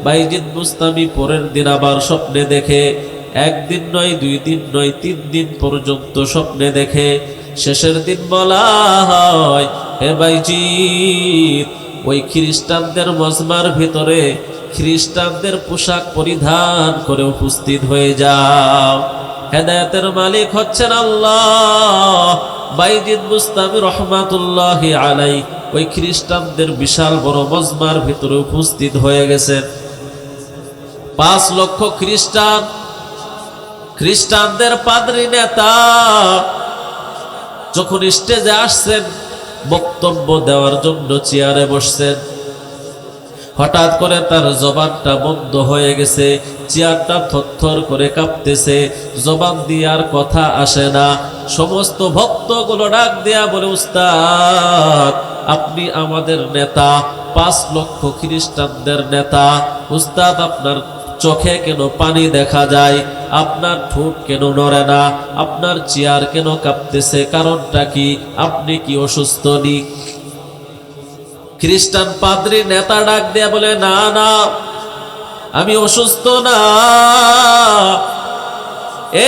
বাইজিদ বুস্তামি পরের দিন আবার স্বপ্নে দেখে, একদিন নয়, 2 দিন নয়, 3 দিন পর্যন্ত স্বপ্নে দেখে। শেষের দিন বলা হয়, হে বাইজিদ, ওই খ্রিস্টানদের মজমার ভিতরে খ্রিস্টানদের পোশাক পরিধান করে উপস্থিত হয়ে যাও। হেদায়েতের মালিক হচ্ছেন আল্লাহ। বাইজিদ বুস্তামি রহমাতুল্লাহি আলাই ওই খ্রিস্টানদের বিশাল বড় মজমার ভিতরে উপস্থিত হয়ে গেছেন। 5 লক্ষ খ্রিস্টানদের পাদ্রী নেতা যখন স্টেজে আসছেন বক্তব্য দেওয়ার জন্য চেয়ারে বসছেন, হঠাৎ করে তার জবানটা বন্ধ হয়ে গেছে, চেয়ারটা থরথর করে কাঁপতেছে, জবান দিয়ে আর কথা আসে না। সমস্ত ভক্তগুলো ডাক দেয়া বলে, উস্তাদ আপনি আমাদের নেতা, 5 লক্ষ খ্রিস্টানদের নেতা, উস্তাদ আপনার চোখে কেন পানি দেখা যায়, আপনার ঠোঁট কেন নড়ে না, আপনার চেয়ার কেন কাঁপতেছে, কারণটা কি, আপনি কি অসুস্থ নি? খ্রিস্টান পাদ্রী নেতা ডাক দেয়া বলে, না না আমি অসুস্থ না,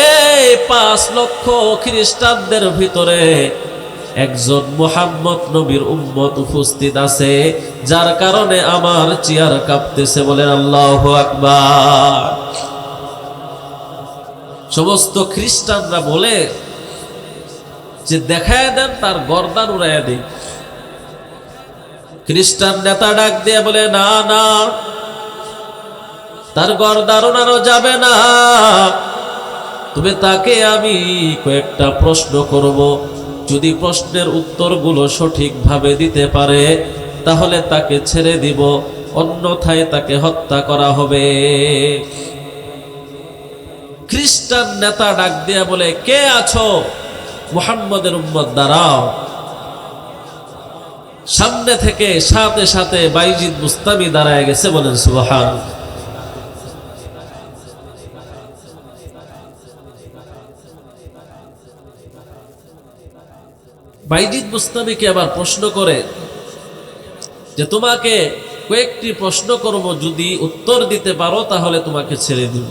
এই 5 লক্ষ খ্রিস্টানদের ভিতরে একজন মুহাম্মদ নবীর উম্মত উপস্থিত আছে, যার কারণে আমার চেয়ার কাঁপতেছে। বলেন আল্লাহু আকবার। সমস্ত খ্রিস্টানরা বলে যে দেখায় দেন, তার গর্দান উড়াইয়া দেন। খ্রিস্টান নেতা ডাক দিয়ে বলে, না না তার গর্দান উড়ানো যাবে না, তবে তাকে আমি কয়েকটা প্রশ্ন করব, যদি প্রশ্নের উত্তরগুলো সঠিকভাবে দিতে পারে তাহলে তাকে ছেড়ে দিব, অন্যথায় তাকে হত্যা করা হবে। খ্রিস্টান নেতা ডাক দিয়া বলে, কে আছো? মুহাম্মদের উম্মত, দাঁড়াও। সামনে থেকে সাথে সাথে বাইজিদ বুস্তামি দাঁড়ায় গেছে। বলেন সুবহানাল্লাহ। বাইজিদ বুস্তামিকে আবার প্রশ্ন করে যে তোমাকে কয়েকটি প্রশ্ন করব, যদি উত্তর দিতে পারো তাহলে তোমাকে ছেড়ে দিব।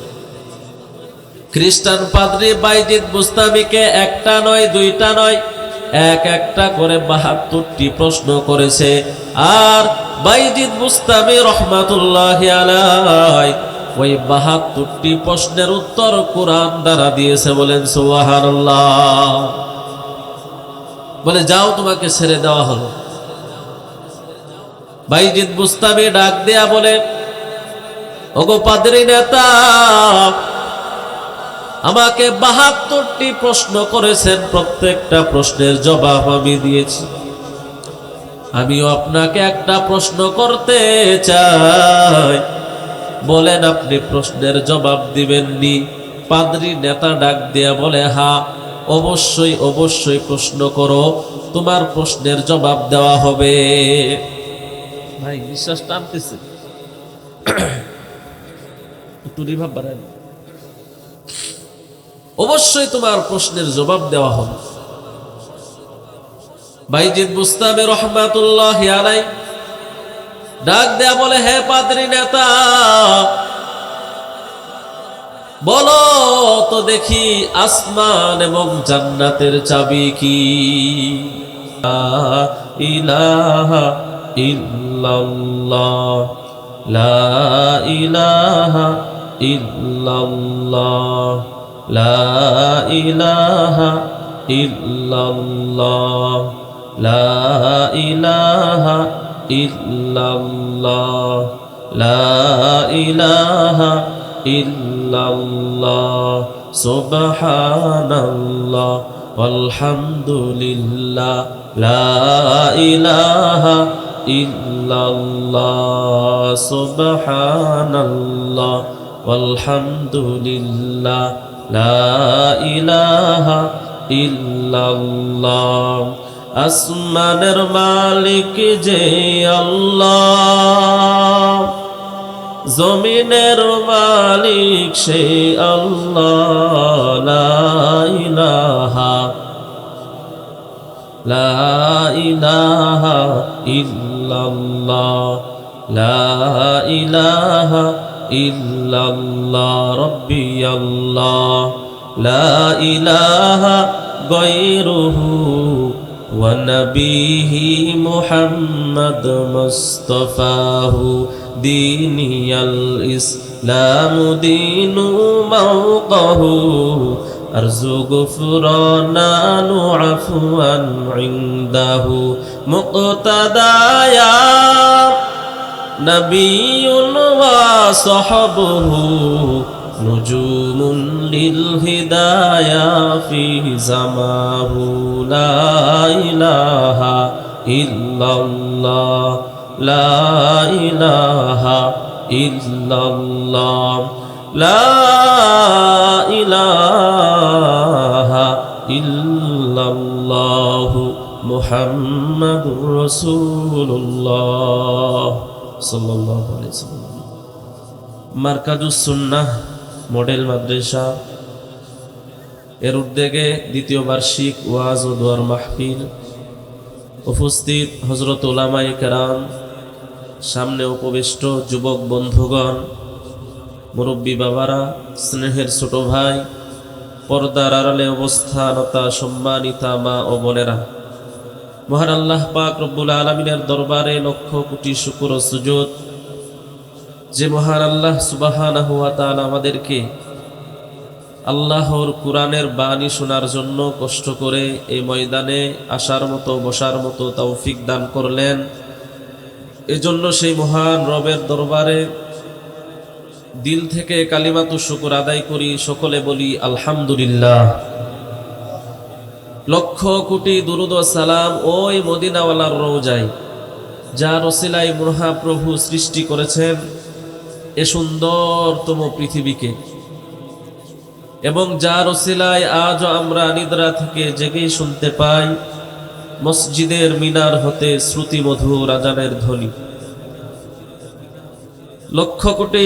খ্রিস্টান পাদ্রী বাইজিদ বুস্তামিকে একটা নয়, দুইটা নয়, একটা করে 72টি প্রশ্ন করেছে। আর বাইজিদ বুস্তামি রহমাতুল্লাহি আলাই ওই 72টি প্রশ্নের উত্তর কোরআন দ্বারা দিয়েছে। বলেন সুবহানাল্লাহ। বলে যাও, তোমাকে ছেড়ে দেওয়া হলো। বাইজিদ বুস্তামি ডাক দেয়া বলে, ওগো পাদ্রী নেতা, আমাকে 72টি প্রশ্ন করেছেন, প্রত্যেকটা প্রশ্নের জবাব আমি দিয়েছি। আমিও আপনাকে একটা প্রশ্ন করতে চাই, বলেন আপনি প্রশ্নের জবাব দিবেননি? পাদ্রী নেতা ডাক দেয়া বলে, হ্যাঁ অবশ্যই অবশ্যই প্রশ্ন করো, তোমার প্রশ্নের জবাব দেওয়া হবে। ভাই বিশ্বাস টানতেছে, একটু রিভাব বাড়ান। অবশ্যই তোমার প্রশ্নের জবাব দেওয়া হবে। বাইজিদ বুস্তামি রহমাতুল্লাহি আলাই ডাক দেয়া বলে, হে পাদ্রী নেতা, বলো তো দেখি আসমান এবং জান্নাতের চাবি কি? লা ইলাহা ইল্লাল্লাহ, লা ইলাহা ইল্লাল্লাহ, লা ইলাহা ইল্লাল্লাহ, লা ইলাহা ইল্লাল্লাহ, লা ইলাহা ইল্লাল্লাহ, সুবহানাল্লাহ আলহামদুলিল্লাহ, লা ইলাহা ইল্লাল্লাহ, সুবহানাল্লাহ আলহামদুলিল্লাহ, লা ইলাহা ইল্লাল্লাহ। আসমানের মালিক যে আল্লাহ, জমিনের মালিক সে আল্লাহ, লা ইলাহা লা ইলাহা ইল্লাল্লাহ, লা ইলাহা ইল্লাল্লাহ রাব্বিয়াল্লাহ লা ইলাহা গায়রুহু ওয়া নবিহি মুহাম্মদ মুস্তাফাহু দীনিয়াল ইসলাম দীনু মাওকাহু আরজু গুফরানানু আফওয়ান ইনদাহু মুক্তাদায়া নবিয়ুন ওয়া সাহাবুহু নুজুমুন লিল হিদায়া ফি জামাহু লা ইলাহা ইল্লাল্লাহ লা ইলাহা ইল্লাল্লাহ লা ইলাহা ইল্লাল্লাহ মুহাম্মাদুর রাসূলুল্লাহ সাল্লাল্লাহু আলাইহি ওয়াসাল্লাম। মারকাজুস সুন্নাহ মডেল মাদ্রাসা এর উদ্যোগে দ্বিতীয় বার্ষিক ওয়াজ ও দোয়ার মাহফিল। উপস্থিত হযরত উলামায়ে কেরাম, সামনে উপবিষ্ট যুবক বন্ধুগণ, মুরব্বী বাবারা, স্নেহের ছোট ভাই, পর্দার আড়ালে অবস্থানতা সম্মানিতা মা ও বোনেরা, মহান আল্লাহ পাক রব্বুল আলামিনের দরবারে লক্ষ কোটি শুকর ও সুজুদ যে মহান আল্লাহ সুবহানাহু ওয়া তাআলা আমাদেরকে আল্লাহর কুরআনের বাণী শোনার জন্য কষ্ট করে এই ময়দানে আসার মতো বসার মতো তৌফিক দান করলেন। এজন্য সেই মহান রবের দরবারে দিল থেকে কালিমাতু শুকর আদায় করি, সকলে বলি আলহামদুলিল্লাহ। লক্ষ কোটি দুরুদ ও সালাম ওই মদিনাওয়ালার রওজায়, যার ওসিলায় মহাপ্রভু সৃষ্টি করেছেন এ সুন্দরতম পৃথিবীকে, এবং যার ওসিলায় আজও আমরা নিদ্রা থেকে জেগে শুনতে পাই মসজিদের মিনার হতে শ্রুতিমধুর আজানের ধ্বনি। লক্ষ কোটি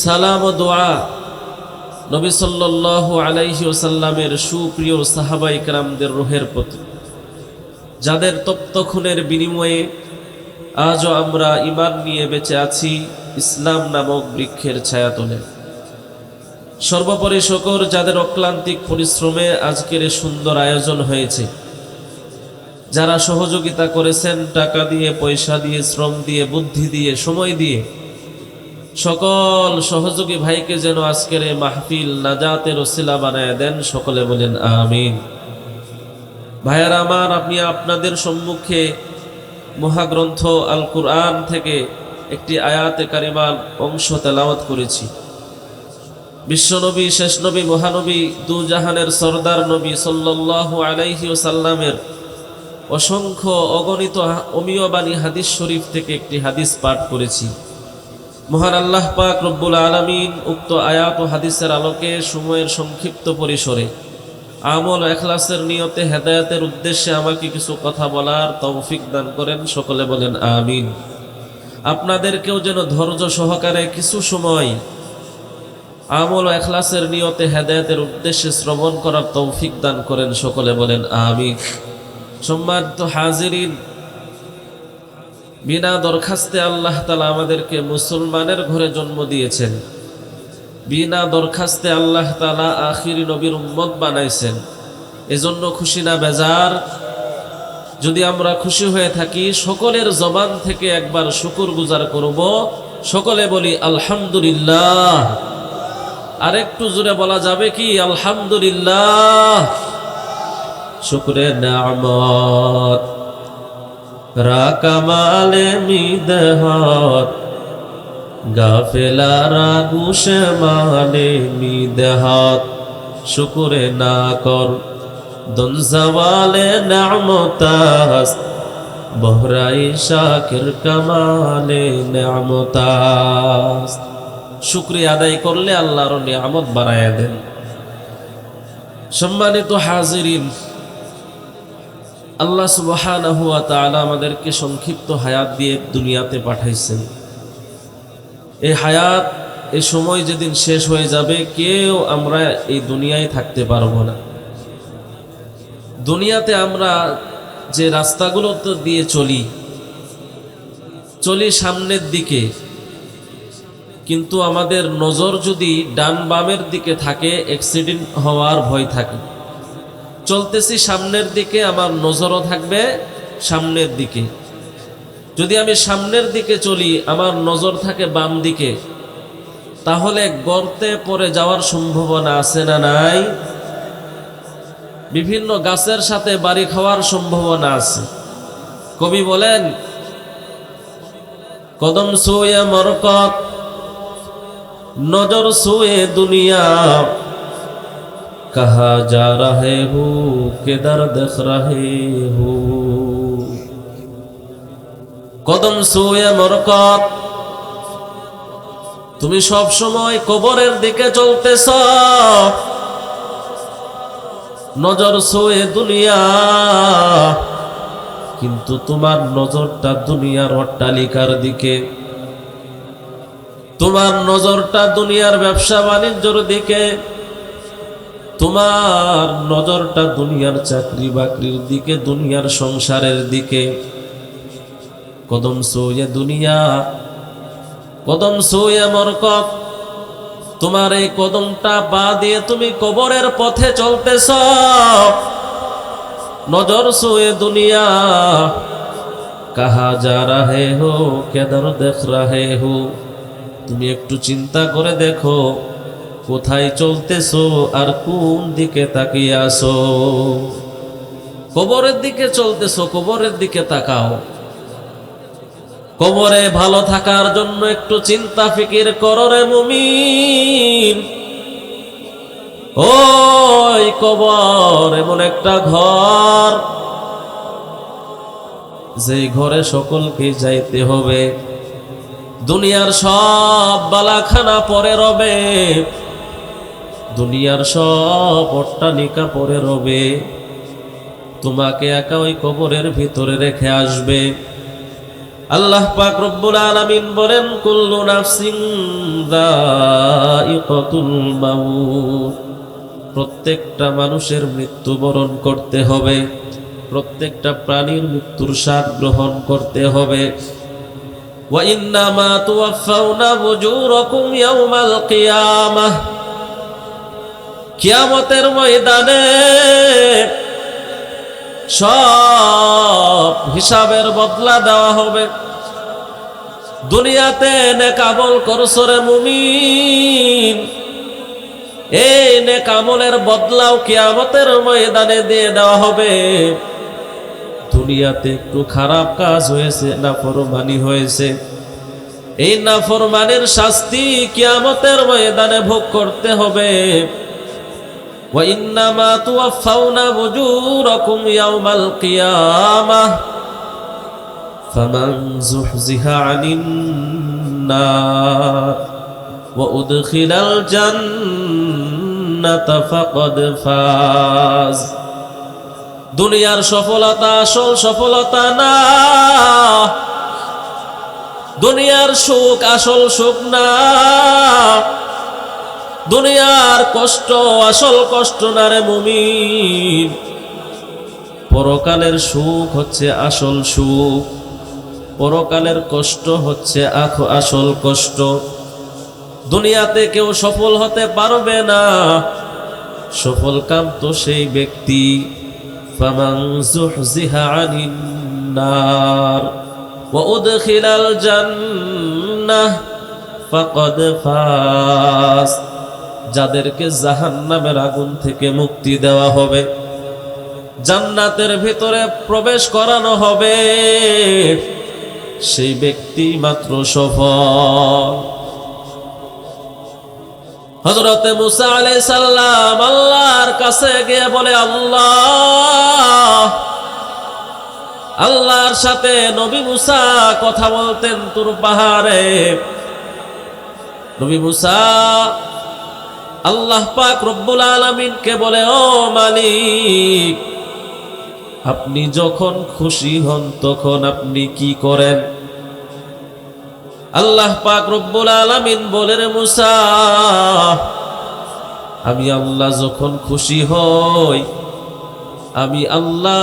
সালাম ও দোয়া নবী সাল্লাল্লাহু আলাইহি ওয়াসাল্লামের সুপ্রিয় সাহাবায়ে কেরামদের রূহের প্রতি, যাদের তপ্ত খুনের বিনিময়ে আজও আমরা ঈমান নিয়ে বেঁচে আছি ইসলাম নামক বৃক্ষের ছায়াতলে। সর্বোপরি শুকর যাদের অক্লান্তিক পরিশ্রমে আজকের এই সুন্দর আয়োজন হয়েছে, যারা সহযোগিতা করেছেন টাকা দিয়ে, পয়সা দিয়ে, শ্রম দিয়ে, বুদ্ধি দিয়ে, সময় দিয়ে, সকল সহযোগী ভাইকে যেন আজকের এই মাহফিল নাজাতের ওসিলা বানায় দেন, সকলে বলেন আমিন। ভাইয়ারা আমার, আমি আপনাদের সম্মুখে মহাগ্রন্থ আল কুরআন থেকে একটি আয়াতে কারিমার অংশ তেলাওয়াত করেছি। বিশ্বনবী, শেষ নবী, মহানবী, দুজাহানের সরদার নবী সাল্লাল্লাহু আলাইহি ওয়াসাল্লামের অসংখ্য অগণিত অমীয় বাণী হাদিস শরীফ থেকে একটি হাদিস পাঠ করেছি। মহান আল্লাহ পাক রব্বুল আলামিন উক্ত আয়াত ও হাদিসের আলোকে সময়ের সংক্ষিপ্ত পরিসরে আমল ও ইখলাসের নিয়তে হেদায়েতের উদ্দেশ্যে আমাকে কিছু কথা বলার তৌফিক দান করেন, সকলে বলেন আমিন। আপনাদেরকেও যেন ধৈর্য সহকারে কিছু সময় আমল ও ইখলাসের নিয়তে হেদায়েতের উদ্দেশ্যে শ্রবণ করার তৌফিক দান করেন, সকলে বলেন আমিন। সম্মানিত হাজিরিন, বিনা দরখাস্তে আল্লাহ তাআলা আমাদেরকে মুসলমানের ঘরে জন্ম দিয়েছেন, বিনা দরখাস্তে আল্লাহ তাআলা আখিরি নবীর উম্মত বানাইছেন। এজন্য খুশি না বেজার? যদি আমরা খুশি হয়ে থাকি, সকলের জবান থেকে একবার শুকর গুজার করব, সকলে বলি আলহামদুলিল্লাহ। আরেকটু জোরে বলা যাবে কি আলহামদুলিল্লাহ? শুকরে নিয়ামত রাকামালে মিদহত গাফেলারা গুশে মালে মিদহত শুকরে না কর দনজাওয়ালে নিয়ামতাস বহরাই শাকির কামালে নিয়ামতাস। শুকরিয়া আদায় করলে আল্লাহর নিয়ামত বাড়ায়া দেন। সম্মানিত হাজিরিন, আল্লাহ সুবহানাহু ওয়া তাআলা আমাদেরকে সংক্ষিপ্ত হায়াত দিয়ে দুনিয়াতে পাঠাইছেন। এই হায়াত, এই সময় যেদিন শেষ হয়ে যাবে, কেউ আমরা এই দুনিয়ায় থাকতে পারবো না। দুনিয়াতে আমরা যে রাস্তাগুলো দিয়ে চলি, চলি সামনের দিকে, কিন্তু আমাদের নজর যদি ডান বামের দিকে থাকে অ্যাক্সিডেন্ট হওয়ার ভয় থাকে। চলতেছি সামনের দিকে, আমার নজরও থাকবে সামনের দিকে। যদি আমি সামনের দিকে চলি, আমার নজর থাকে বাম দিকে, তাহলে গর্তে পড়ে যাওয়ার সম্ভাবনা আছে না নাই? বিভিন্ন গাছের সাথে বাড়ি খাওয়ার সম্ভাবনা আছে। কবি বলেন, কদম সোয়ে মরকত, নজর সোয়ে দুনিয়া, कहा जा रहे हो किधर देख रहे हो। কদম সোয়ে মরকত, তুমি সব সময় কবরের দিকে চলতেছ। নজর সোয়ে দুনিয়া, কিন্তু তোমার নজরটা দুনিয়ার অট্টালিকার দিকে, তোমার নজরটা দুনিয়ার ব্যবসা বাণিজ্যের দিকে, তোমার নজরটা দুনিয়ার চাকরি বাকরির দিকে, দুনিয়ার সংসারের দিকে। কদম সোয়ে দুনিয়া, কদম সোয়ে মরকত, তোমার এই কদমটা পা দিয়ে তুমি কবরের পথে চলতেছ। নজর সোয়ে দুনিয়া, কাহা যা রাহে হো কেদার দেখ রাহে হো। তুমি একটু চিন্তা করে দেখো, কোথায় চলতেছো আর কোন দিকে তাকিয়ে আসো। কবরের দিকে চলতেছো, কবরের দিকে তাকাও। কবরে ভালো থাকার জন্য একটু চিন্তা ফিকির করো রে মুমিন। ওই কবর এমন একটা ঘর, যে ঘরে সকলকে যাইতে হবে। দুনিয়ার সব বালাখানা পরে রবে, দুনিয়ার সব অট্টালিকা পরে রবে, তোমাকে একা ওই কবরের ভিতরে রেখে আসবে। আল্লাহ পাক রব্বুল আলামিন বলেন, কুল্লু নাফসিন যায়িকাতুল মাউত, প্রত্যেকটা মানুষের মৃত্যুবরণ করতে হবে, প্রত্যেকটা প্রাণীর মৃত্যুর স্বাদ গ্রহণ করতে হবে। ওয়া ইন্নামা তুওয়াফাউনা উজুরাকুম ইয়াওমাল কিয়ামাহ, কিয়ামতের ময়দানে সব হিসাবের বদলা দেওয়া হবে। দুনিয়াতে নেক আমল করছো রে মুমিন, এই নেক আমলের বদলাও কিয়ামতের ময়দানে দিয়ে দেওয়া হবে। দুনিয়াতে একটু খারাপ কাজ হয়েছে, নাফরমানি হয়েছে, এই নাফরমানির শাস্তি কিয়ামতের ময়দানে ভোগ করতে হবে। ওয়া ইন্নামা তুওয়াফাউনা উজুরাকুম ইয়াওমাল কিয়ামাহ ফামান যুহজিহা আনিন নার ওয়া উদখিলাল জান্নাতা ফাকাদ ফাজ। দুনিয়ার সফলতা আসল সফলতা না, দুনিয়ার সুখ আসল সুখ না, দুনিয়ার কষ্ট আসল কষ্ট না রে মুমিন। পরকালের সুখ হচ্ছে আসল সুখ, পরকালের কষ্ট হচ্ছে আসল কষ্ট। দুনিয়াতে কেউ সফল হতে পারবে না, সফল কাম তো সেই ব্যক্তি ফামান যুহজিহা আনিন নার ওয়া উদখিলাল জান্নাহ ফাকাদ ফাজ, যাদেরকে জাহান্নামের আগুন থেকে মুক্তি দেওয়া হবে, জান্নাতের ভিতরে প্রবেশ করানো হবে, সেই ব্যক্তি মাত্র সফল। হযরত মুসা আলাইহিস সালাম আল্লাহর কাছে গিয়ে বলে, আল্লাহ, আল্লাহর সাথে নবী মুসা কথা বলতেন তুর পাহাড়ে। নবী মুসা আল্লাহ পাক রব্বুল আলামিনকে বলে, ও মালিক, আপনি যখন খুশি হন তখন আপনি কি করেন? আল্লাহ পাক রব্বুল আলামিন বলে, রে মুসা, আমি আল্লাহ যখন খুশি হই আমি আল্লাহ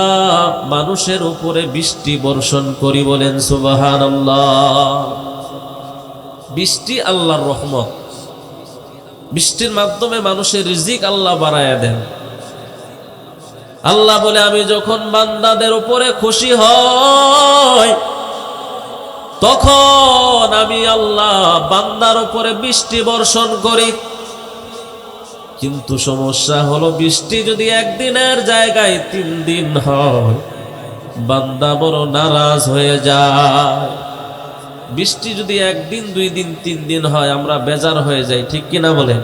মানুষের উপরে বৃষ্টি বর্ষণ করি, বলেন সুবহানাল্লাহ। বৃষ্টি আল্লাহর রহমত, বৃষ্টির মাধ্যমে মানুষের রিজিক আল্লাহ বাড়ায়া দেন। আল্লাহ বলে আমি যখন বান্দাদের উপরে খুশি হই তখন আমি আল্লাহ বান্দার উপরে বৃষ্টি বর্ষণ করি। কিন্তু সমস্যা হলো বৃষ্টি যদি একদিনের জায়গায় 3 দিন হয় বান্দা বড় নারাজ হয়ে যায়। বৃষ্টি যদি 1 দিন 2 দিন 3 দিন হয় আমরা বেজার হয়ে যাই, ঠিক কিনা বলেন?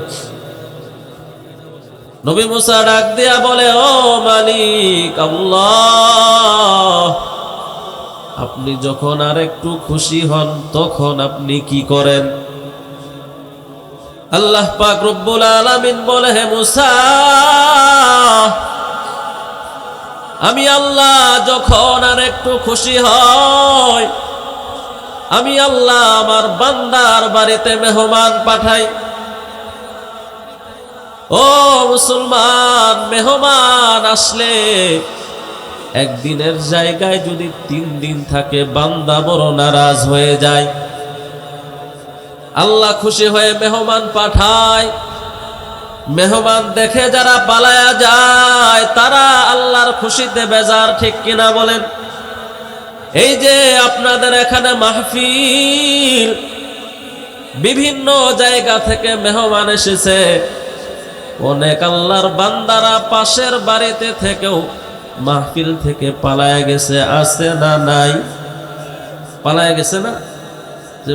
নবী মুসা ডাক দিয়া বলে, ও মালিক আল্লাহ, আপনি যখন আর একটু খুশি হন তখন আপনি কি করেন? আল্লাহ পাক রব্বুল আলামিন বলে, হে মুসা, আমি আল্লাহ যখন আর একটু খুশি হই আমি আল্লাহ আমার বান্দার বাড়িতে মেহমান পাঠাই। ও মুসলমান, মেহমান আসলে একদিনের জায়গায় যদি 3 দিন থাকে বান্দা বড় নারাজ হয়ে যায়। আল্লাহ খুশি হয়ে মেহমান পাঠায়, মেহমান দেখে যারা পালায়া যায় তারা আল্লাহর খুশিতে বেজার, ঠিক কিনা বলেন? এই যে আপনাদের এখানে মাহফিল, বিভিন্ন জায়গা থেকে মেহমান এসেছে, অনেক আল্লাহর বান্দারা পাশের বাড়িতে থেকেও মাহফিল থেকে পালায়া গেছে, আছে না নাই? পালায়া গেছে না? যে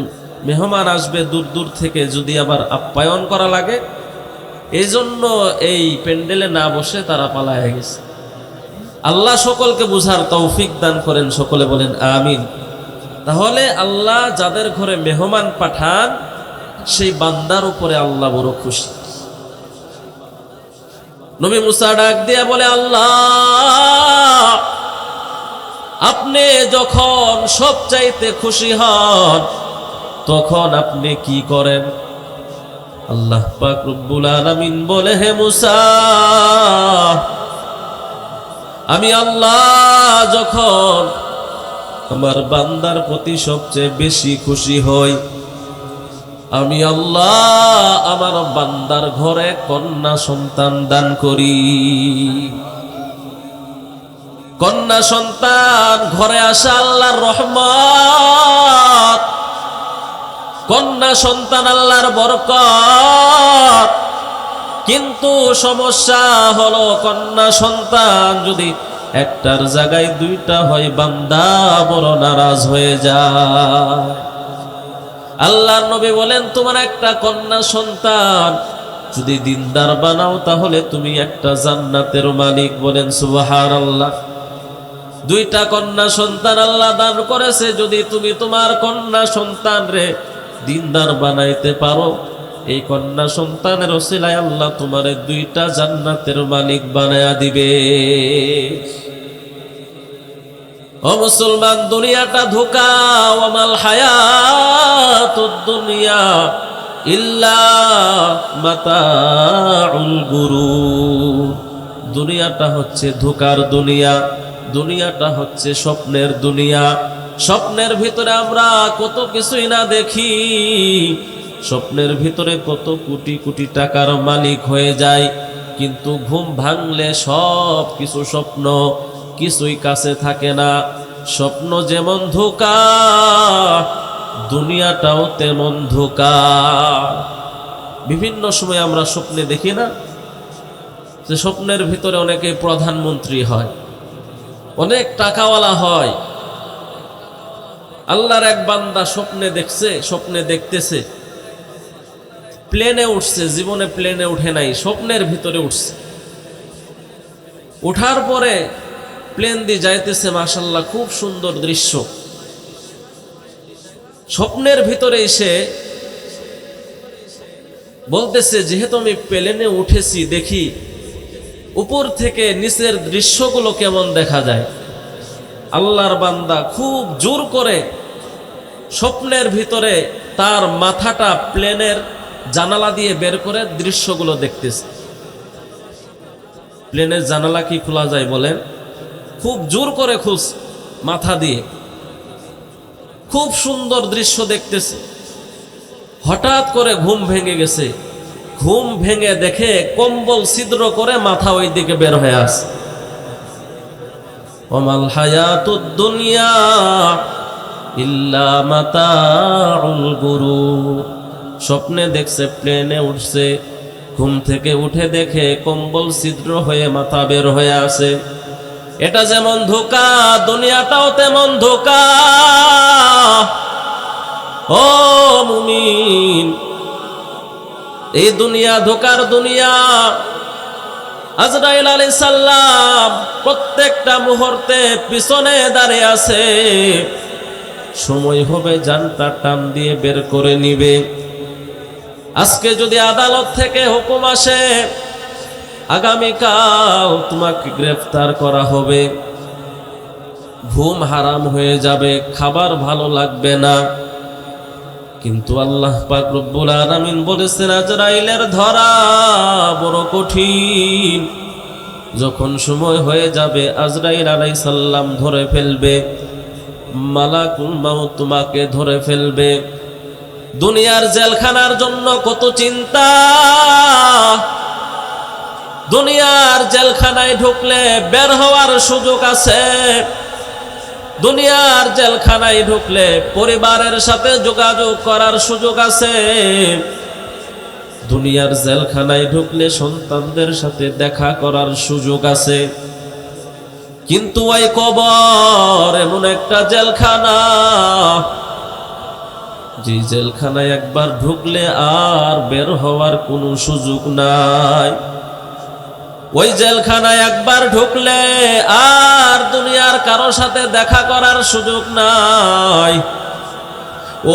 মেহমান আসবে দূর দূর থেকে, যদি আবার আপ্যায়ন করা লাগে এই জন্য এই প্যান্ডেলে না বসে তারা পালায়া গেছে। আল্লাহ সকলকে বুঝার তৌফিক দান করেন, সকলে বলেন আমিন। তাহলে আল্লাহ যাদের ঘরে মেহমান পাঠান সেই বান্দার উপরে আল্লাহ বড় খুশি। নবী মুসা ডাক দিয়া বলে, আল্লাহ আপনি যখন সবচাইতে খুশি হন তখন আপনি কি করেন? আল্লাহ পাক রব্বুল আলামিন বলে, হে মুসা, আমি আল্লাহ যখন আমার বান্দার প্রতি সবচেয়ে বেশি খুশি হই আমি আল্লাহ আমার বান্দার ঘরে কন্যা সন্তান দান করি। কন্যা সন্তান ঘরে আসা আল্লাহর রহমত, কন্যা সন্তান আল্লাহর বরকত। কিন্তু সমস্যা হলো কন্যা সন্তান যদি একটার জায়গায় 2টা হয় বান্দা বড় নারাজ হয়ে যায়। আল্লাহর নবী বলেন, তোমার একটা কন্যা সন্তান যদি দিনদার বানাও তাহলে তুমি একটা জান্নাতের মালিক, বলেন সুবহানাল্লাহ। 2টা কন্যা সন্তান আল্লাহ দান করেছে, যদি তুমি তোমার কন্যা সন্তান রে দিনদার বানাইতে পারো এই কন্যা সন্তানের ওসিলায় আল্লাহ তোমারে 2টা জান্নাতের মালিক বানায়া দিবে। ও মুসলমান, দুনিয়াটা ধোঁকা, ওয়ামাল হায়াতুদ দুনিয়া ইল্লা মাতাউল গুরুর। দুনিয়াটা হচ্ছে ধোঁকার দুনিয়া, দুনিয়াটা হচ্ছে স্বপ্নের দুনিয়া। স্বপ্নের ভিতরে আমরা কত কিছুই না দেখি, স্বপ্নের ভিতরে কত কোটি কোটি টাকার মালিক হয়ে যায়, কিন্তু ঘুম ভাঙলে সব কিছু স্বপ্ন, কিছুই কাছে থাকে না। স্বপ্ন যেমন ধোঁকা দুনিয়াটাও তেমন ধোঁকা। বিভিন্ন সময় আমরা স্বপ্নে দেখি না যে স্বপ্নের ভিতরে অনেকে প্রধানমন্ত্রী হয়, অনেক টাকাওয়ালা হয়। আল্লাহর এক বান্দা স্বপ্নে দেখছে, স্বপ্নে দেখতেছে প্লেনে উঠছে, জীবনে প্লেনে উঠে নাই, স্বপ্নের ভিতরে উঠছে। উঠার পরে প্লেন দিয়ে যাইতেছে, মাশাআল্লাহ খুব সুন্দর দৃশ্য। স্বপ্নের ভিতরে এসে বলতেছে, যেহেতু আমি প্লেনে উঠেছি দেখি উপর থেকে নিচের দৃশ্যগুলো কেমন দেখা যায়। আল্লাহর বান্দা খুব জোর করে স্বপ্নের ভিতরে তার মাথাটা প্লেনের জানালা দিয়ে বের করে দৃশ্যগুলো দেখতেছে। প্লেনের জানালা কি খোলা যায় বলেন? খুব জোর করে খুঁজ, মাথা দিয়ে। খুব সুন্দর দৃশ্য দেখতেছে, হঠাৎ করে ঘুম ভেঙে গেছে। ঘুম ভেঙে দেখে কম্বল ছিদ্র করে মাথা ওই দিকে বের হয়ে আসে। ওমাল হায়াতুদ দুনিয়া ইল্লা মাতাউল গুরুর। স্বপ্নে দেখছে প্লেনে উঠছে, ঘুম থেকে উঠে দেখে কম্বল ছিদ্র হয়ে মাথা বের হয়ে আসে। এটা যেমন ধোঁকা, দুনিয়াটাও তেমন ধোঁকা। ও মুমিন, এই দুনিয়া ধোঁকার দুনিয়া। আজরাইল আলাইহিস সালাম প্রত্যেকটা মুহূর্তে পিছনে দাঁড়িয়ে আছে। সময় হবে জানটা টান দিয়ে বের করে নিবে। আজকে যদি আদালত থেকে হুকুম আসে আগামীকাল তোমাকে গ্রেফতার করা হবে, ঘুম হারাম হয়ে যাবে, খাবার ভালো লাগবে না। কিন্তু আল্লাহ পাক রব্বুল আলামিন বলেছেন আজরাইলের ধরা বড় কঠিন। যখন সময় হয়ে যাবে আজরাইল আলাইহিস সালাম ধরে ফেলবে, মালাকুল মাউত তোমাকে ধরে ফেলবে। দুনিয়ার জেলখানার জন্য কত চিন্তা। দুনিয়ার জেলখানায় ঢুকলে বের হওয়ার সুযোগ আছে। দুনিয়ার জেলখানায় ঢুকলে পরিবারের সাথে যোগাযোগ করার সুযোগ আছে। দুনিয়ার জেলখানায় ঢুকলে সন্তানদের সাথে দেখা করার সুযোগ আছে। কিন্তু ওই কবর এমন একটা জেলখানা, যে জেলখানায় একবার ঢুকলে আর বের হওয়ার কোনো সুযোগ নাই। ওই জেলখানায় একবার ঢুকলে আর দুনিয়ার কারো সাথে দেখা করার সুযোগ নাই।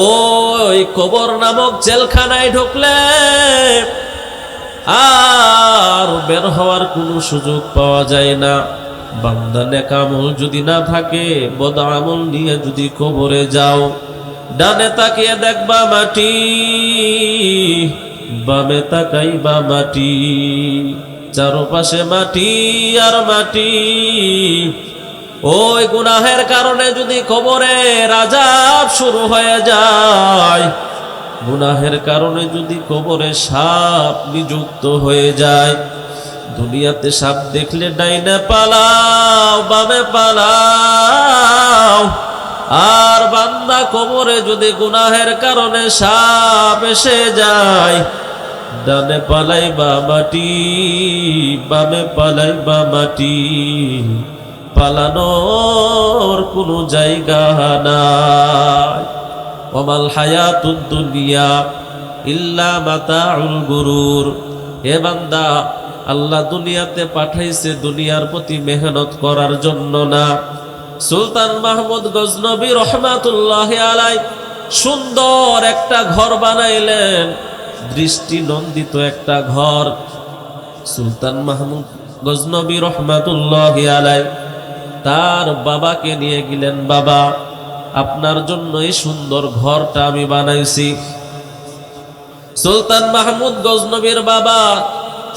ওই কবর নামক জেলখানায় ঢুকলে আর বের হওয়ার কোনো সুযোগ পাওয়া যায় না। বান্দা নেক আমল যদি না থাকে, বদ আমল নিয়ে যদি কবরে যাও, ডানে তাকিয়ে দেখবা মাটি, বামে তাকাইবা মাটি, চারপাশে মাটি আর মাটি। ওই গুনাহের কারণে যদি কবরে আযাব শুরু হয়ে যায়, গুনাহের কারণে যদি কবরে সাপ নিযুক্ত হয়ে যায়, দুনিয়াতে সাপ দেখলে ডাইনে পালাও, বামে পালাও। আর বান্দা কবরে যদি গুনাহের কারণে সাপ এসে যায়, ডানে পালাইবা মাটি, বামে পালাইবা মাটি, পালানোর কোনো জায়গা নাই। ওমাল হায়াতুদ দুনিয়া ইল্লা মাতাউল গুরুর। হে বান্দা, আল্লাহ দুনিয়াতে পাঠাইছে দুনিয়ার প্রতি মেহনত করার জন্য না। সুলতান মাহমুদ গজনবী রহমাতুল্লাহি আলাইহি সুন্দর একটা ঘর বানাইলেন, দৃষ্টি নন্দিত একটা ঘর। সুলতান মাহমুদ গজনবী রহমাতুল্লাহি আলাইহি তার বাবাকে নিয়ে গেলেন, বাবা আপনার জন্য এই সুন্দর ঘরটা আমি বানাইছি। সুলতান মাহমুদ গজনবীর বাবা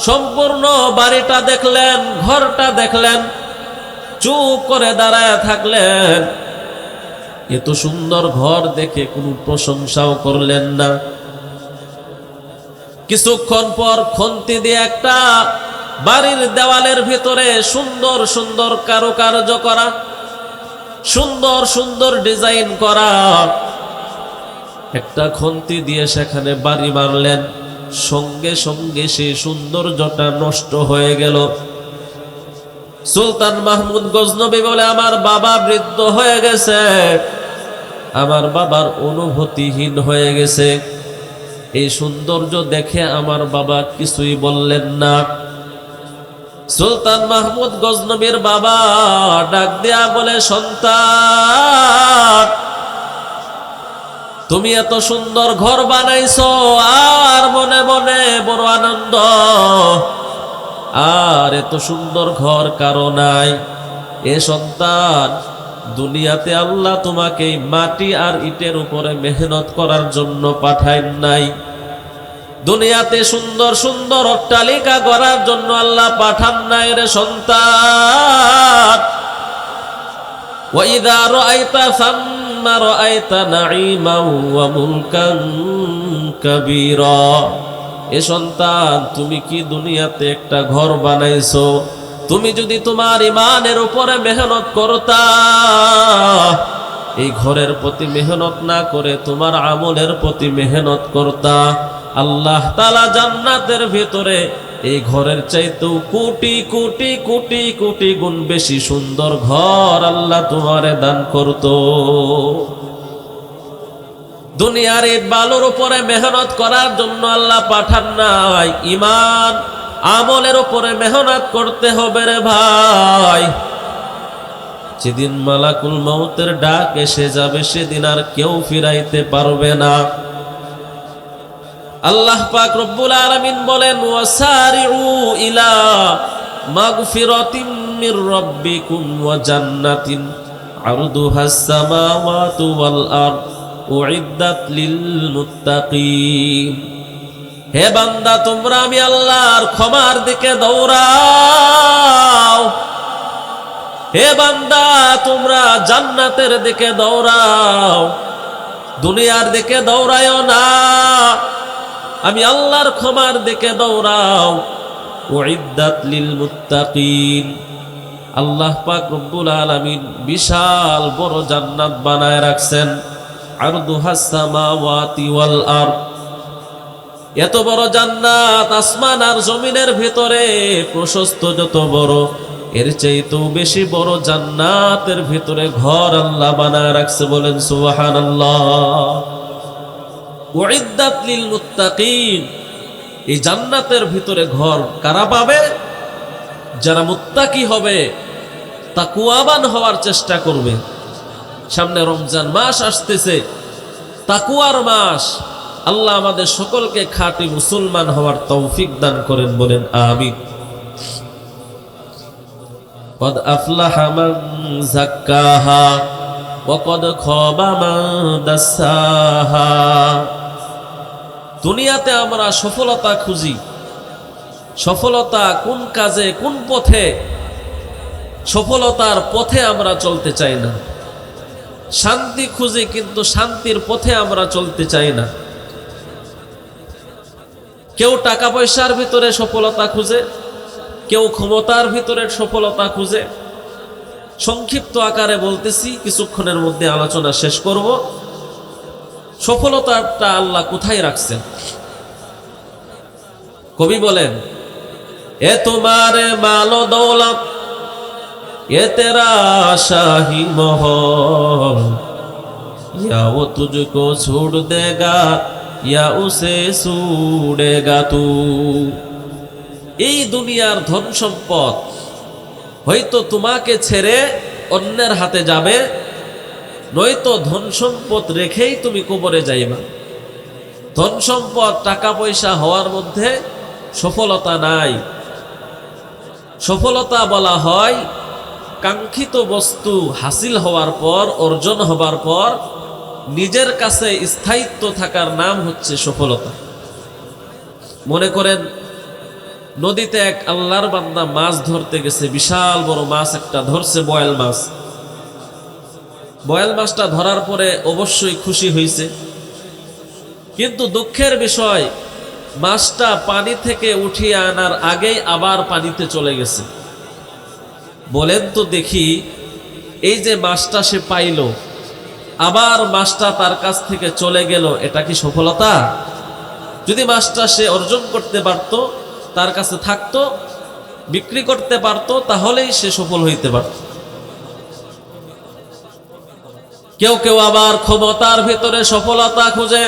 সম্পূর্ণ বাড়িটা দেখলেন, ঘরটা দেখলেন, চুপ করে দাঁড়ায় থাকলেন। এত সুন্দর ঘর দেখে কোনো প্রশংসাও করলেন না। কিছুক্ষণ পর খন্তি দিয়ে একটা বাড়ির দেওয়ালের ভিতরে সুন্দর সুন্দর কারুকার্য করা, সুন্দর সুন্দর ডিজাইন করা একটা খন্তি দিয়ে সেখানে বাড়ি মারলেন। সঙ্গে সঙ্গে সেই সৌন্দর্যটা নষ্ট হয়ে গেল। সুলতান মাহমুদ গজনবী বলে, আমার বাবা বৃদ্ধ হয়ে গেছে, আমার বাবার অনুভূতিহীন হয়ে গেছে। এই সৌন্দর্য দেখে আমার বাবা কিছুই বললেন না। সুলতান মাহমুদ গজনবীর বাবা ডাক দেয়া বলে, সন্তান তুমি এত সুন্দর ঘর বানাইছো, আর মনে মনে বড় আনন্দ, আর এত সুন্দর ঘর কারো নাই। এ সন্তান, দুনিয়াতে আল্লাহ তোমাকে মাটি আর ইটের উপরে মেহনত করার জন্য পাঠায় নাই। দুনিয়াতে সুন্দর সুন্দর অট্টালিকা করার জন্য আল্লাহ পাঠান নাই রে সন্তান। وَإِذَا رَأَيْتَ ثَمَّ رَأَيْتَ نَعِيمًا وَمُلْكًا كَبِيرًا। এ সন্তান, তুমি কি দুনিয়াতে একটা ঘর বানাইছো? তুমি যদি তোমার ইমানের উপরে মেহনত করতা, এই ঘরের প্রতি মেহনত না করে তোমার আমলের প্রতি মেহনত করতা, আল্লাহ তাআলা জান্নাতের ভিতরে এই ঘরের চাইতেও কোটি কোটি কোটি কোটি গুণ বেশি সুন্দর ঘর আল্লাহ তোমারে দান করত। দুনিয়ার এই বালুর উপরে মেহনত করার জন্য আল্লাহ পাঠান নাই, ঈমান আমলের উপরে মেহনত করতে হবে রে ভাই। যেদিন মালাকুল মউতের ডাক এসে যাবে সেদিন আর কেউ ফিরাইতে পারবে না। আল্লাহ পাক রব্বুল আলামিন বলেন, ওয়াসারিউ ইলা মাগফিরাতিম মির রাব্বিকুম ওয়া জান্নাতিন আরদুহাস সামাওয়াতু ওয়াল আরদ উইদ্দাত লিল মুত্তাকিন। হে বান্দা, তোমরা আমি আল্লাহর ক্ষমার দিকে দৌড়াও। হে বান্দা, তোমরা জান্নাতের দিকে দৌড়াও, দুনিয়ার দিকে দৌড়ায়ও না, আমি আল্লাহর ক্ষমার দিকে দৌড়াও। উইদ্দাত লিল মুত্তাকিন। আল্লাহ পাক রব্বুল আলামিন বিশাল বড় জান্নাত বানায় রাখছেন। আরদুহাস সামাওয়াতি ওয়াল আরদ। এত বড় জান্নাত, আসমান আর জমিনের ভিতরে প্রশস্ত যত বড়, এর চাইতেও বেশি বড় জান্নাতের ভিতরে ঘর আল্লাহ বানায় রাখছে। বলেন সুবহানাল্লাহ। উইদ্দাত লিল মুত্তাকিন। এই জান্নাতের ভিতরে ঘর কারা পাবে? যারা মুত্তাকি হবে, তাকওয়াবান হওয়ার চেষ্টা করবে। সামনে রমজান মাস আসতেছে, তাকওয়ার মাস। আল্লাহ আমাদের সকলকে খাঁটি মুসলমান হওয়ার তৌফিক দান করেন। বলেন আমিন। কদ আফলাহা মান যাক্কাহা ওয়া কদ খাবা মান দাসাহা। দুনিয়াতে আমরা সফলতা খুঁজি। সফলতা কোন কাজে, কোন পথে? সফলতার পথে আমরা চলতে চাই না। শান্তি খুঁজি, কিন্তু শান্তির পথে আমরা চলতে চাই না। কেউ টাকা পয়সার ভিতরে সফলতা খুঁজে, কেউ ক্ষমতার ভিতরে সফলতা খুঁজে। সংক্ষিপ্ত আকারে বলতেছি, কিছুক্ষণের মধ্যে আলোচনা শেষ করব। সফলতাটা আল্লাহ কোথায় রাখছেন? কবি বলেন, এ তোমারে মালো দৌলত, এ তেরা শাহী মহল, ইয়া ও তুঝকো छोड़ देगा या उसे छूड़ेगा तू। এই দুনিয়ার ধন সম্পদ হয়তো তোমাকে ছেড়ে অন্যের হাতে যাবে, নয়তো ধন সম্পদ রেখেই তুমি কবরে যাইবা। ধন সম্পদ, টাকা পয়সা হওয়ার মধ্যে সফলতা নাই। সফলতা বলা হয় কাঙ্ক্ষিত বস্তু হাসিল হওয়ার পর, অর্জন হবার পর নিজের কাছে স্থায়িত্ব থাকার নাম হচ্ছে সফলতা। মনে করেন, নদীতে এক আল্লাহর বান্দা মাছ ধরতে গেছে। বিশাল বড় মাছ একটা ধরছে, বয়াল মাছ। বয়াল মাছটা ধরার পরে অবশ্যই খুশি হয়েছে, কিন্তু দুঃখের বিষয়, মাছটা পানি থেকে উঠিয়ে আনার আগেই আবার পানিতে চলে গেছে। বলেন তো দেখি, এই যে মাছটা সে পাইল, আবার মাছটা তার কাছ থেকে চলে গেল, এটা কি সফলতা? যদি মাছটা সে অর্জন করতে পারত, তার কাছে থাকতো, বিক্রি করতে পারত, তাহলেই সে সফল হইতে পারত। কেউ কেউ আবার ক্ষমতার ভিতরে সফলতা খুঁজে।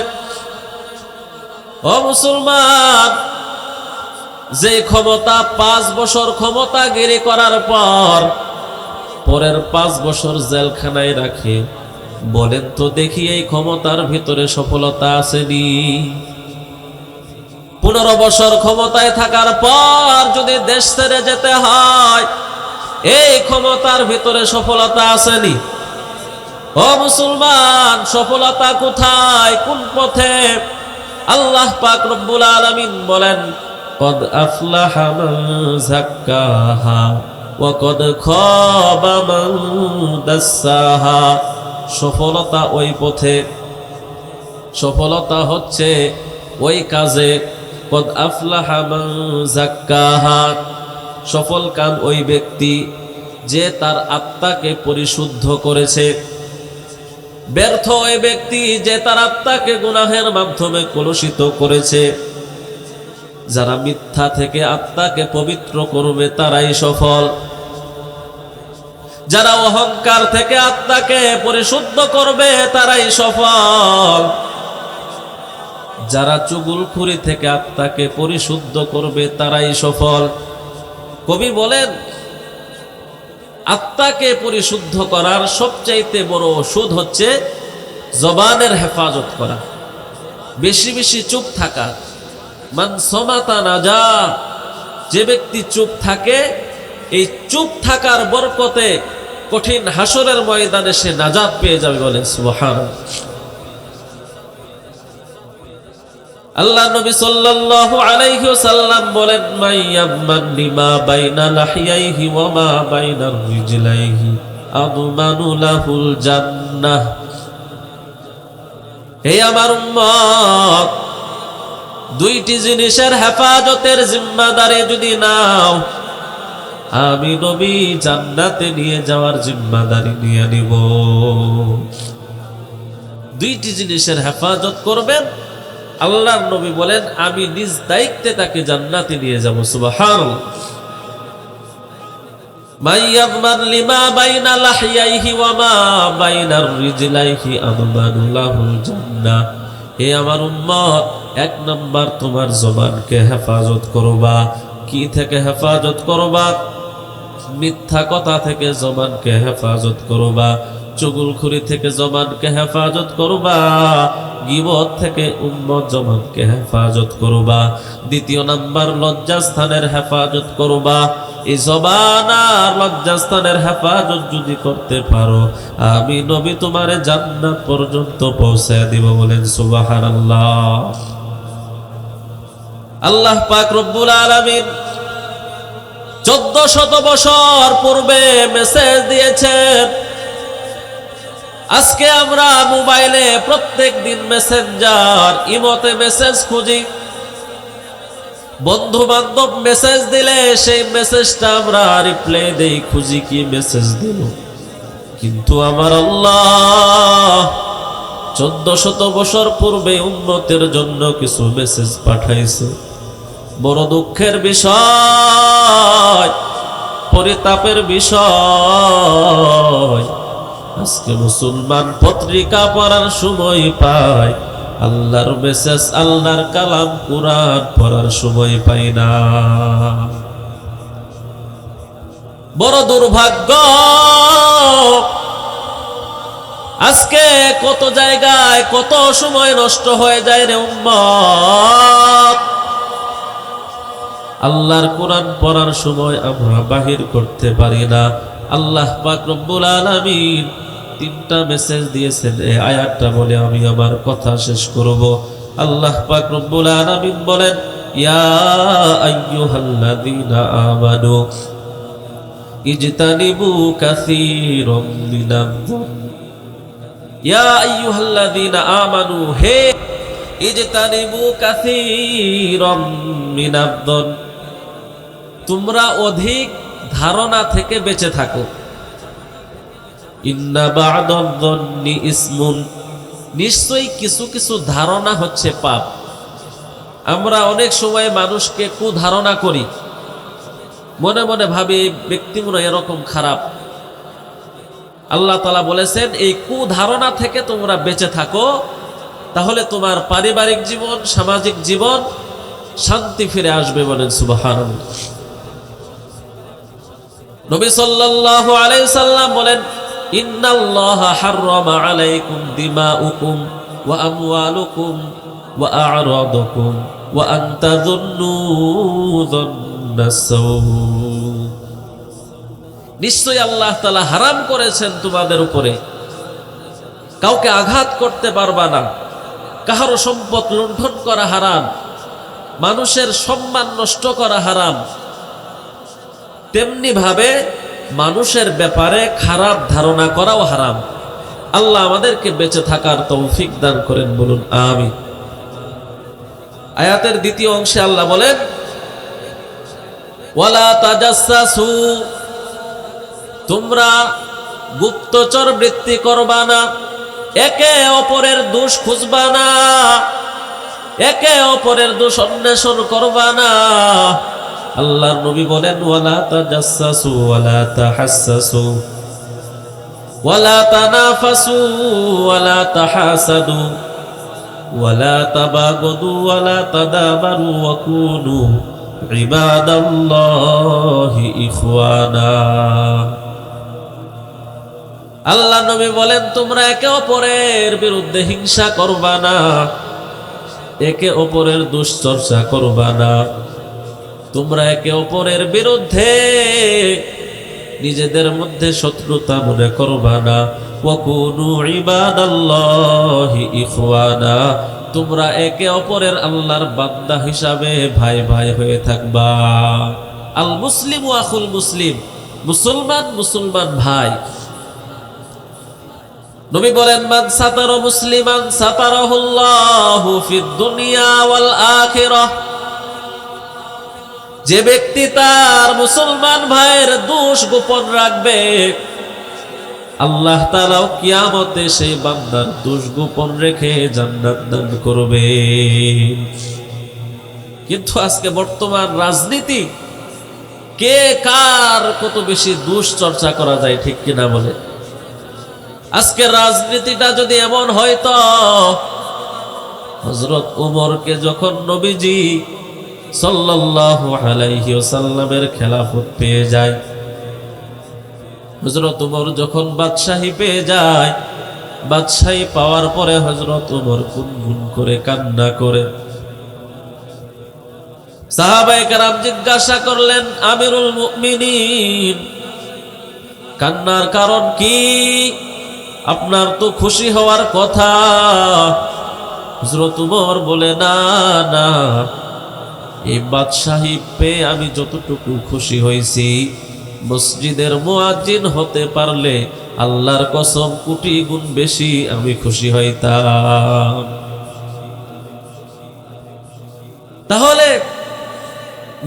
ও মুসলমান, যে ক্ষমতা 5 বছর ক্ষমতাগিরি করার পর পরের 5 বছর জেলখানায় রাখে, বলেন তো দেখি এই ক্ষমতার ভিতরে সফলতা আসেনি? 15 বছর ক্ষমতায় থাকার পর যদি দেশ ছেড়ে যেতে হয়, এই ক্ষমতার ভিতরে সফলতা আসেনি? ও মুসলমান, সফলতা কোথায়, কোন পথে? আল্লাহ পাক রব্বুল আলামিন বলেন, কদ আফলাহা মান যাক্কাহা ওয়া কদ খাবা মান দাসসাহা। সফলতা ওই পথে, সফলতা হচ্ছে ওই কাজে। কদ আফলাহা মান যাক্কাহা, সফল কাম ওই ব্যক্তি যে তার আত্মাকে পরিশুদ্ধ করেছে। ব্যর্থ ওই ব্যক্তি যে তার আত্মাকে গুনাহের মাধ্যমে কলুষিত করেছে। যারা মিথ্যা থেকে আত্মাকে পবিত্র করবে তারাই সফল। যারা অহংকার থেকে আত্মাকে পরিশুদ্ধ করবে তারাই সফল। যারা চুগলখুরি থেকে আত্মাকে পরিশুদ্ধ করবে তারাই সফল। কবি বলেন, আত্মাকে পরিশুদ্ধ করার সবচাইতে বড় ওষুধ হচ্ছে জবানের হেফাজত করা, বেশি বেশি চুপ থাকা। মান সমাতা নাজা, যে ব্যক্তি চুপ থাকে, এই চুপ থাকার বরকতে কঠিন হাসরের ময়দানে সে নাজাত পেয়ে যাবে। বলেন সুবহানাল্লাহ। আল্লাহ নবী সাল্লাল্লাহু আলাইহি ওয়াসাল্লাম বলেন, মাইয়ামান লিমা বাইনা লাহিয়াইহি ওয়া মা বাইনার রিজলাইহি আদমানু লাহুল জান্নাহ। হে আমার উম্মত, দুইটি জিনিসের হেফাজতের জিম্মাদারি যদি নাও, আমি নবী জান্নাতে নিয়ে যাওয়ার জিম্মাদারি নিয়ে নিব। দুইটি জিনিসের হেফাজত করবেন, আল্লাহর নবী বলেন আমি নিজ দায়িত্বে তাকে জান্নাতে নিয়ে যাব। সুবহানাল্লাহ। মাইয়াযমান লিমা বাইনা লাহিয়াইহি ওয়া মা বাইনার রিজলাইহি আদমানু লাহুল জান্নাহ। হে আমার উম্মত, এক নাম্বার তোমার জবানকে হেফাজত করবা। কি থেকে হেফাজত করবা? মিথ্যা কথা থেকে জবানকে হেফাজত করবা, চুগলখুরি থেকে জবানকে হেফাজত করবা, গীবত থেকে উম্মত জবানকে হেফাজত করবা। দ্বিতীয় নাম্বার লজ্জাস্থানের হেফাজত করবা। এই জবান আর লজ্জাস্থানের হেফাজত যদি করতে পারো, আমি নবী তোমারে জান্নাত পর্যন্ত পৌঁছে দিব। বলেন সুবহানাল্লাহ। আল্লাহ পাক রব্বুল আলামিন 1400 বছর পূর্বে মেসেজ দিয়েছেন। আজকে আমরা মোবাইলে প্রত্যেক দিন মেসেঞ্জার, ইমোতে মেসেজ খুঁজি। বন্ধু বান্ধব মেসেজ দিলে সেই মেসেজটা আমরা রিপ্লাই দেই, খুঁজি কি মেসেজ দিল। কিন্তু আমার আল্লাহ 1400 বছর পূর্বে উম্মতের জন্য কিছু মেসেজ পাঠাইছে। বড় দুঃখের বিষয়, পরিতাপের বিষয়, আজকে মুসলমান পত্রিকা পড়ার সময় পায়, আল্লাহর মেসেজ, আল্লাহর কালাম, কুরআন পড়ার সময় পাই না। বড় দুর্ভাগ্য। আজকে কত জায়গায় কত সময় নষ্ট হয়ে যায় রে উম্মত। আল্লাহর কোরআন পড়ার সময় আমরা বাহির করতে পারি না। আল্লাহ পাক রব্বুল আলামিন 3টা মেসেজ দিয়েছেন। এই আয়াতটা বলে আমি আমার কথা শেষ করব। আল্লাহ পাক রব্বুল আলামিন বলেন, ইয়া আইয়ুহাল্লাযীনা আমানু ইজতানিবু কাসীরাম মিনাজ-যন্ন। ইয়া আইয়ুহাল্লাযীনা আমানু, হে ইজতানিবু কাসীরাম মিনাজ-যন্ন, তোমরা অধিক ধারণা থেকে বেঁচে থাকো। ইন্না বা'দায-যন্নি ইসমুন, নিশ্চয়ই কিছু কিছু ধারণা হচ্ছে পাপ। আমরা অনেক সময় মানুষকে কুধারণা করি, মনে মনে ভাবি ব্যক্তি মনে এরকম খারাপ। আল্লাহ তাআলা বলেছেন এই কুধারণা থেকে তোমরা বেঁচে থাকো, তাহলে তোমার পারিবারিক জীবন, সামাজিক জীবন শান্তি ফিরে আসবে। বলেন সুবহানাল্লাহ। নবী সাল্লাল্লাহু আলাইহি সাল্লাম বলেন, ইন্নাল্লাহা হাররামা আলাইকুম দিমাউকুম ওয়া আমওয়ালুকুম ওয়া আ'রাদুকুম ওয়া আন তাযুন্নু যান্নাস-সাউ। নিশ্চয়ই আল্লাহ তাআলা হারাম করেছেন তোমাদের উপরে, কাউকে আঘাত করতে পারবা না, কাহারো সম্পদ লুণ্ঠন করা হারাম, মানুষের সম্মান নষ্ট করা হারাম, তেমনি ভাবে মানুষের ব্যাপারে খারাপ ধারণা করাও হারাম। আল্লাহ আমাদেরকে বেঁচে থাকার তৌফিক দান করেন, বলুন আমিন। আয়াতের দ্বিতীয় অংশে আল্লাহ বলেন, ওয়ালা তাজাসসু, তোমরা গুপ্তচর বৃত্তি করবা না, একে অপরের দোষ খুঁজবা না, একে অপরের দোষ অন্বেষণ করবা না। আল্লাহর নবী বলেন, ওয়ালা তাজাসসু ওয়ালা তাহাসসু ওয়ালা তানাফাসু ওয়ালা তাহাসাদু ওয়ালা তাবাগুদু ওয়ালা তাদাবারু ওয়া কুনু ইবাদাল্লাহি ইখওয়ানা। আল্লাহ নবী বলেন, তোমরা একে অপরের বিরুদ্ধে হিংসা করবা না, একে অপরের দুশ্চর্চা করবা না, তোমরা একে অপরের বিরুদ্ধে নিজেদের মধ্যে শত্রুতা মনে করবা না। ওয়া কুনু ইবাদাল্লাহি ইখওয়ানা, তোমরা একে অপরের আল্লাহর বান্দা হিসাবে ভাই ভাই হয়ে থাকবা। আল মুসলিমু আখুল মুসলিম, মুসলমান মুসলমান ভাই। নবী বলেন, মান সাতারা মুসলিমান সাতারাহুল্লাহু ফিদ দুনিয়া ওয়াল আখিরাহ, যে ব্যক্তি তার মুসলমান ভাইয়ের দোষ গোপন রাখবে, আল্লাহ তাআলা কিয়ামতে সেই বান্দার দোষ গোপন রেখে জান্নাত দান করবে। কিন্তু আজকে বর্তমান রাজনীতি, কে কার কত বেশি দোষ চর্চা করা যায়, ঠিক কিনা বলে? আজকে রাজনীতিটা যদি এমন হয়তো, হযরত উমরকে যখন নবীজি সাল্লাল্লাহু আলাইহি ওয়াসাল্লামের খেলাফত পেয়ে যায়, হযরত উমর যখন বাদশাহী পেয়ে যায়, বাদশাহী পাওয়ার পরে হযরত উমর গুনগুন করে কান্না করে। সাহাবায়ে কেরাম জিজ্ঞাসা করলেন, আমিরুল মুমিনিন, কান্নার কারণ কি? আপনার তো খুশি হওয়ার কথা। হযরত উমর বলে, না না, এই বাদশাহী পেয়ে আমি যতটুকু খুশি হয়েছি, মসজিদের মুয়াজ্জিন হতে পারলে আল্লাহর কসম কোটি গুণ বেশি আমি খুশি হইতাম। তাহলে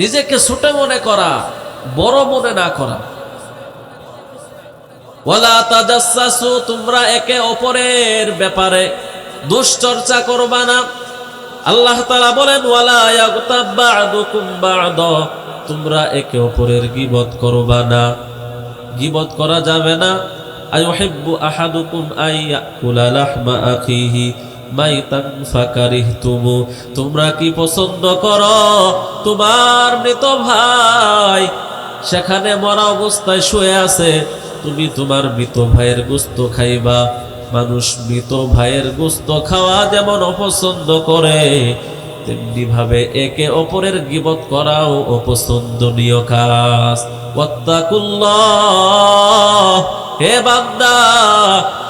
নিজেকে ছোট মনে করা, বড় মনে না করা। ওয়ালা তাজাসসু, তোমরা একে অপরের ব্যাপারে দুশ্চর্চা করবা না। আল্লাহ তাআলা বলেন, ওয়ালা ইয়াগতাব বা'দুকুম বা'দা, তোমরা একে অপরের গীবত করবা না। গীবত করা যাবে না। আয়ুহিব্বু আহাদুকুম আইয়াকুলা লাহমা আখিহি মাইতান ফাকারিহতুমু, তোমরা কি পছন্দ করো তোমার মৃত ভাই সেখানে মরা অবস্থায় শুয়ে আছে, তুমি তোমার মৃত ভাইয়ের গোশত খাইবা? মানুষ মৃত ভাইয়ের গোশত খাওয়া যেমন অপছন্দ করে, তেমনি ভাবে একে অপরের গীবত করাও অপছন্দনীয় কাজ। ওয়াত্তাকুল্লাহ, হে বান্দা,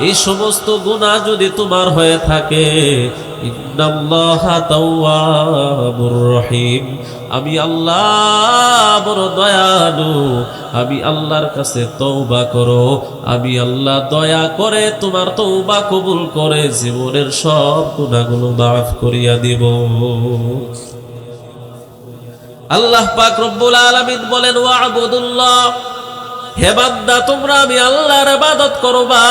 এই সমস্ত গুনাহ যদি তোমার হয়ে থাকে, ইন্নাল্লাহা তাওয়াবুর রহিম, আমি আল্লাহ বড় দয়ালু, আমি আল্লাহর কাছে তওবা করো, আমি আল্লাহ দয়া করে তোমার তওবা কবুল করে জীবনের সব গুনাহগুলো মাফ করিয়া দিব। আল্লাহ পাক রব্বুল আলামিন বলেন, ওয়া'বুদুল্লাহ, হে বান্দা, তোমরা আমি আল্লাহর ইবাদত করবা।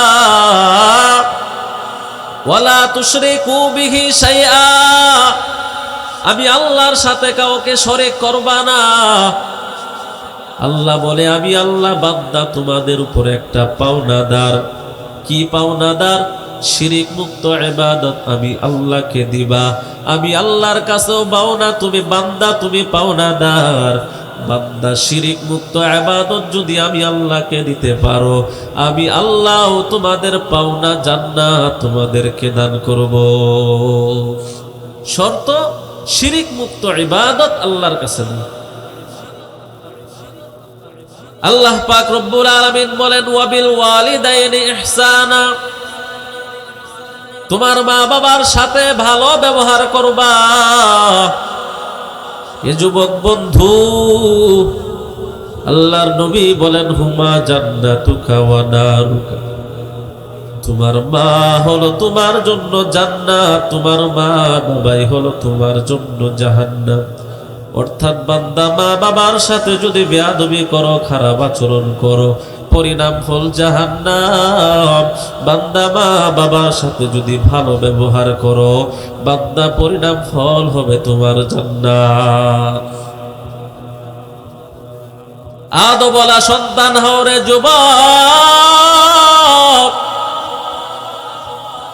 ওয়ালা তুশরিকু বিহি শাইআ, আমি আল্লাহর সাথে কাউকে শরীক করবা না। আল্লাহ বলে, আমি আল্লাহ বান্দা তোমাদের উপরে একটা পাওনাদার। কি পাওনাদার? শিরিক মুক্ত ইবাদত আমি আল্লাহকে দিবা। আমি আল্লাহর কাছেও পাওনা, তুমি বান্দা, তুমি পাওনাদার। বান্দা শিরিক মুক্ত ইবাদত যদি আমি আল্লাহকে দিতে পারো, আমি আল্লাহ তোমাদের পাওনা জান্নাত তোমাদেরকে দান করব। শর্ত, শিরিক মুক্ত ইবাদত আল্লাহর কাছে দাও। আল্লাহ পাক রব্বুল আলামিন বলেন, ওয়াবিল ওয়ালিদাইনি ইহসানা, তোমার মা বাবার সাথে ভালো ব্যবহার করবা। এ যুবক বন্ধু, আল্লাহর নবী বলেন হুমা জান্নাতুকা ওয়া নারুকা, তোমার মা হলো তোমার জন্য জান্নাত, তোমার মা বাবাই হলো তোমার জন্য জাহান্নাম। অর্থাৎ বান্দা মা বাবার সাথে যদি বেয়াদবি করো, খারাপ আচরণ করো, পরিণাম ফল জাহান্নাম। বান্দা মা বাবার সাথে যদি ভালো ব্যবহার করো, বান্দা পরিণাম ফল হবে তোমার জান্নাত। আদবলা সন্তান হও রে যুবক,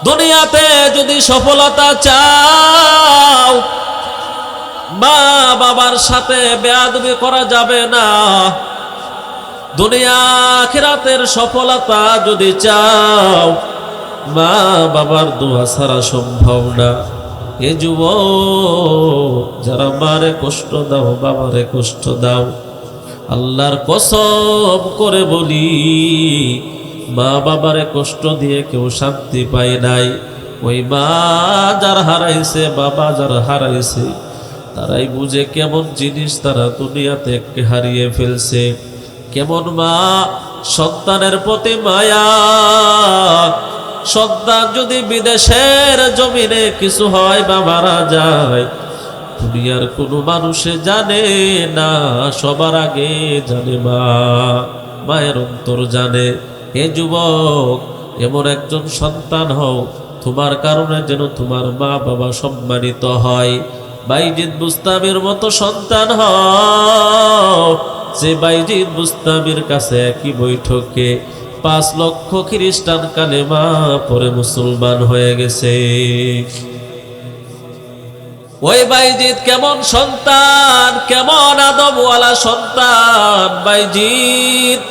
দুনিয়াতে যদি সফলতা চাও, মা বাবার সাথে বেয়াদবি করা যাবে না। দুনিয়া আখিরাতের সফলতা যদি চাও, মা বাবার দোয়া ছাড়া সম্ভব না। এ যুবক, যারা মারে কষ্ট দাও, বাবারে কষ্ট দাও, আল্লাহর কসম করে বলি, মা বাবারে কষ্ট দিয়ে কেউ শান্তি পায় নাই। ওই মা যার হারাইছে, বাবা যার হারাইছে, তারাই বুঝে কেমন জিনিস তারা দুনিয়াতে হারিয়ে ফেলছে। কেমন মা সন্তানের প্রতি মায়া। সন্তান যদি বিদেশের জমিনে কিছু হয় বা মারা যায়, দুনিয়ার কোনো মানুষে জানে না, সবার আগে জানে মা, মায়ের অন্তর জানে। হে যুবক, এমন একজন সন্তান হও, তোমার কারণে যেন তোমার মা বাবা সম্মানিত হয়। বাইজিদ বুস্তামির মতো সন্তান হও, যে বাইজিদ বুস্তামির কাছে একই বৈঠকে 5 লক্ষ খ্রিস্টান কালেমা পরে মুসলমান হয়ে গেছে। ওই বাইজিদ কেমন সন্তান, কেমন আদবওয়ালা সন্তান বাইজিদ।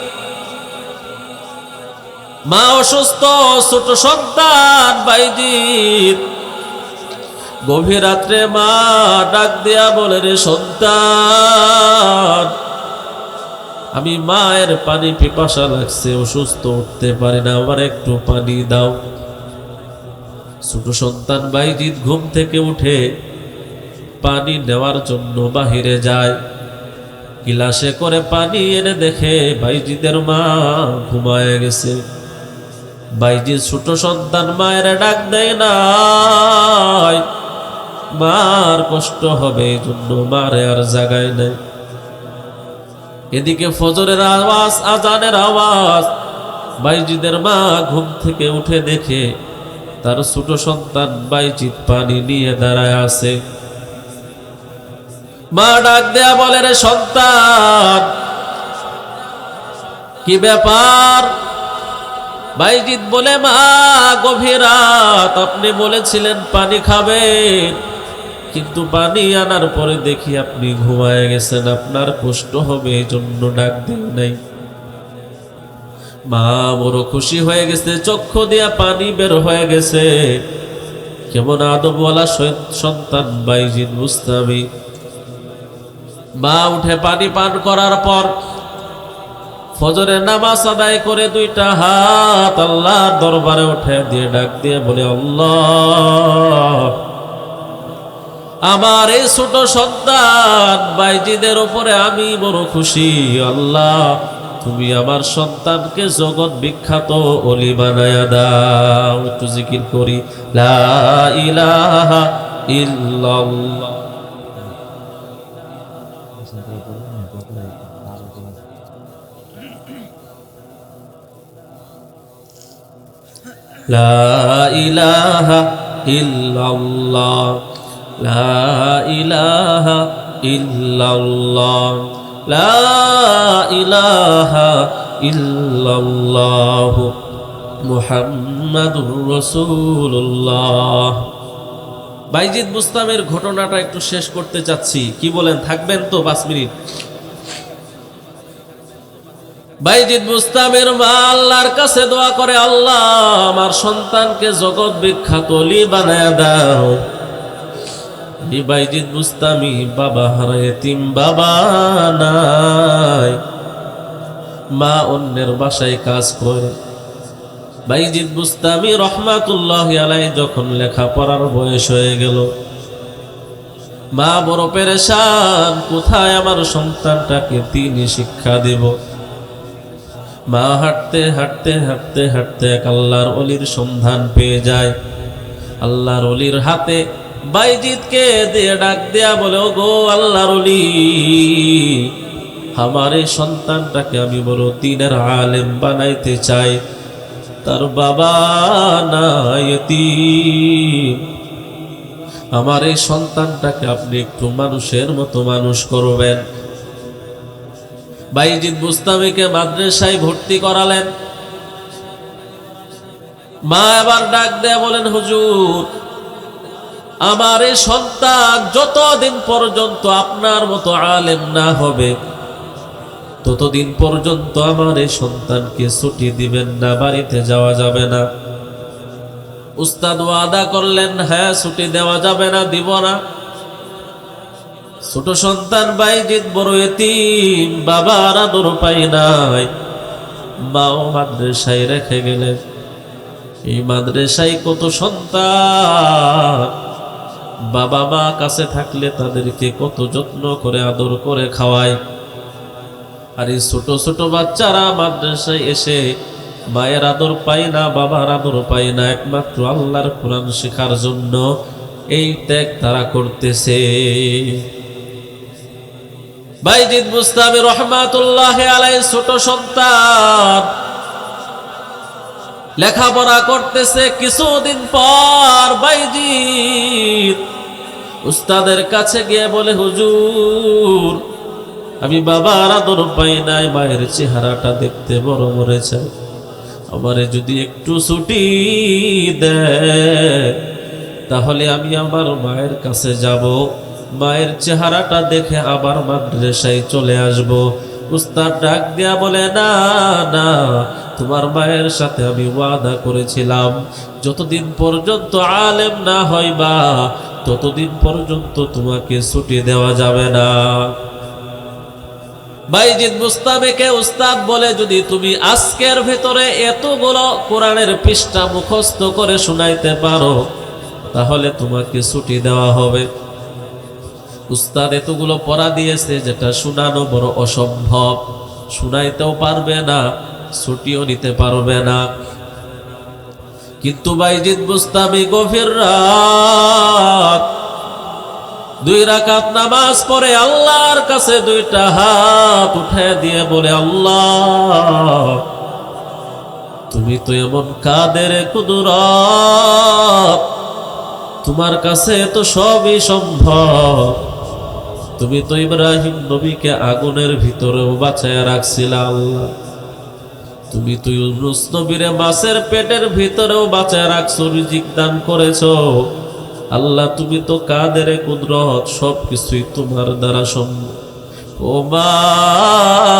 মা অসুস্থ, ছোট সন্তান বাইজিদ। গভীর রাত্রে মা ডাক দেয়া বলে, রে সন্তান, আমি মায়ের পানি পিপাসা লাগছে, অসুস্থ, উঠতে পারি না, আমার একটু পানি দাও। ছোট সন্তান বাইজিদ ঘুম থেকে উঠে পানি নেওয়ার জন্য বাহিরে যায়। গিলাসে করে পানি এনে দেখে বাইজিদের মা ঘুমায় গেছে। বাইজিদ ছোট সন্তান মায়ের ডাক দেয় নাই, মার কষ্ট হবে এই জন্য মারে আর জাগায় নাই। এদিকে ফজরের আওয়াজ, আজানের আওয়াজ। বাইজিদের মা ঘুম থেকে উঠে দেখে তার ছোট সন্তান বাইজিদ পানি নিয়ে দাঁড়ায় আছে। মা ডাক দেয়া বলে, রে সন্তান, কি ব্যাপার? বাইজিদ বলে, মা গভীর রাত, আপনি বলেছিলেন পানি খাবেন, কিন্তু পানি আনার পরে দেখি আপনি ঘুমায় গেছেন, আপনার কষ্ট হবে এই জন্য ডাক দেন নাই। মা বড় খুশি হয়ে গেছে, চক্ষু দিয়া পানি বের হয়ে গেছে। কেমন আদবওয়ালা সন্তান বাইজিদ বুস্তামি। মা উঠে পানি পান করার পর ফজরের নামাজ আদায় করে 2টা হাত আল্লাহর দরবারে উঠে দিয়ে ডাক দিয়ে বলে, আল্লাহ, আমার এই ছোট সন্তান বাইজিদের উপরে আমি বড় খুশি। আল্লাহ, তুমি আমার সন্তানকে জগৎ বিখ্যাত ওলি বানায়া দাও। একটু জিকির করি, লা ইলাহা ইল্লাল্লাহ। লা ইলাহা ইল্লাল্লাহ, লা ইলাহা ইল্লাল্লাহ, লা ইলাহা ইল্লাল্লাহ, মুহাম্মাদুর রাসূলুল্লাহ। বাইজিদ বুস্তামের ঘটনাটা একটু শেষ করতে চাচ্ছি, কি বলেন? থাকবেন তো 5 মিনিট? বাইজিদ বুস্তামের মা আল্লাহর কাছে দোয়া করে, আল্লাহ, আমার সন্তানকে জগৎ বিখ্যাত ওলি বানায়া দাও। বাইজিদ বুস্তামি বাবা হারায়, এতিম বাবা নাই, মা অন্যের বাসায় কাজ করে। বাইজিদ বুস্তামি রহমাতুল্লাহি আলাইহি যখন লেখাপড়ার বয়স হয়ে গেল, মা বড় পেরেশান, কোথায় আমার সন্তানটাকে তিনি শিক্ষা দেব। মা হাঁটতে হাঁটতে হাঁটতে হাঁটতে এক আল্লাহর ওলির সন্ধান পেয়ে যায়। আল্লাহর ওলির হাতে বাইজিদকে দিয়ে ডাক দেয়া বলে, ও গো আল্লাহর ওলি, আমার এই সন্তানটাকে আমি বড় দ্বীনের আলেম বানাইতে চাই, তার বাবা নাই, এতিম। আমার এই সন্তানটাকে আপনি একটু মানুষের মতো মানুষ করবেন। বাইজিদ বুস্তামিকে মাদ্রাসায় ভর্তি করালেন। মা এবার ডাক দেয়া বলেন, হুজুর, আমার এই সন্তান যতদিন পর্যন্ত আপনার মতো আলেম না হবে, ততদিন পর্যন্ত আমার এই সন্তানকে ছুটি দিবেন না, বাড়িতে যাওয়া যাবে না। উস্তাদ ওয়াদা করলেন, হ্যাঁ ছুটি দেওয়া যাবে না, দিব না। ছোট সন্তান বাইজিদ বড় এতিম, বাবার আদর পাই নাই, মাও মাদ্রাসায় রেখে গেলেন। এই মাদ্রাসায় কত সন্তান বাবা মা কাছে থাকলে তাদেরকে কত যত্ন করে আদর করে খাওয়ায়, আর এই ছোট ছোট বাচ্চারা মাদ্রাসায় এসে মায়ের আদর পায় না, বাবার আদর পায় না, একমাত্র আল্লাহর কোরআন শেখার জন্য এই ত্যাগ তারা করতেছে। বাইজিদ বুস্তামি রহমাতুল্লাহি আলাইহি ছোট সন্তান লেখাপড়া করতেছে। কিছুদিন পর বাইজিদ উস্তাদের কাছে গিয়ে বলে, হুজুর, আমি বাবার আদর পাই নাই, মায়ের চেহারাটা দেখতে বড় মরে চাই, আমারে যদি একটু ছুটি দেয় তাহলে আমি আমার মায়ের কাছে যাব, মায়ের চেহারাটা দেখে আবার মাদ্রাসায় চলে আসব। উস্তাদ ডাক দিয়া বলে, না না, তোমার মায়ের সাথে আমি ওয়াদা করেছিলাম, যতদিন পর্যন্ত আলেম না হইবা ততদিন পর্যন্ত তোমাকে ছুটি দেওয়া যাবে না। বাইজিদ বুস্তামিকে উস্তাদ বলে, যদি তুমি আজকের ভেতরে এতগুলো কোরআনের পৃষ্ঠা মুখস্থ করে শোনাইতে পারো তাহলে তোমাকে ছুটি দেওয়া হবে। উস্তাদ এতগুলো পড়া দিয়েছে যেটা শোনানো বড় অসম্ভব, শোনাইতেও পারবে না, ছুটিও নিতে পারবে না। কিন্তু বাইজিদ বুস্তামি গভীর রাত 2 রাকাত নামাজ পড়ে আল্লাহর কাছে 2টা হাত উঠায় দিয়ে বলে, আল্লাহ, তুমি তো এমন কাদের কুদরত, তোমার কাছে তো সবই সম্ভব। তুমি তো ইব্রাহিম নবীকে আগুনের ভিতরেও বাঁচায় রাখছিলা আল্লাহ, তুমি তো ইউনূস নবীরে মাছের পেটের ভিতরেও বাঁচায় রাখছো, রিজিক দান করেছো। আল্লাহ, তুমি তো কাদের কুদরত, সবকিছুই তোমার দ্বারা সম্ভব। ও মালিক,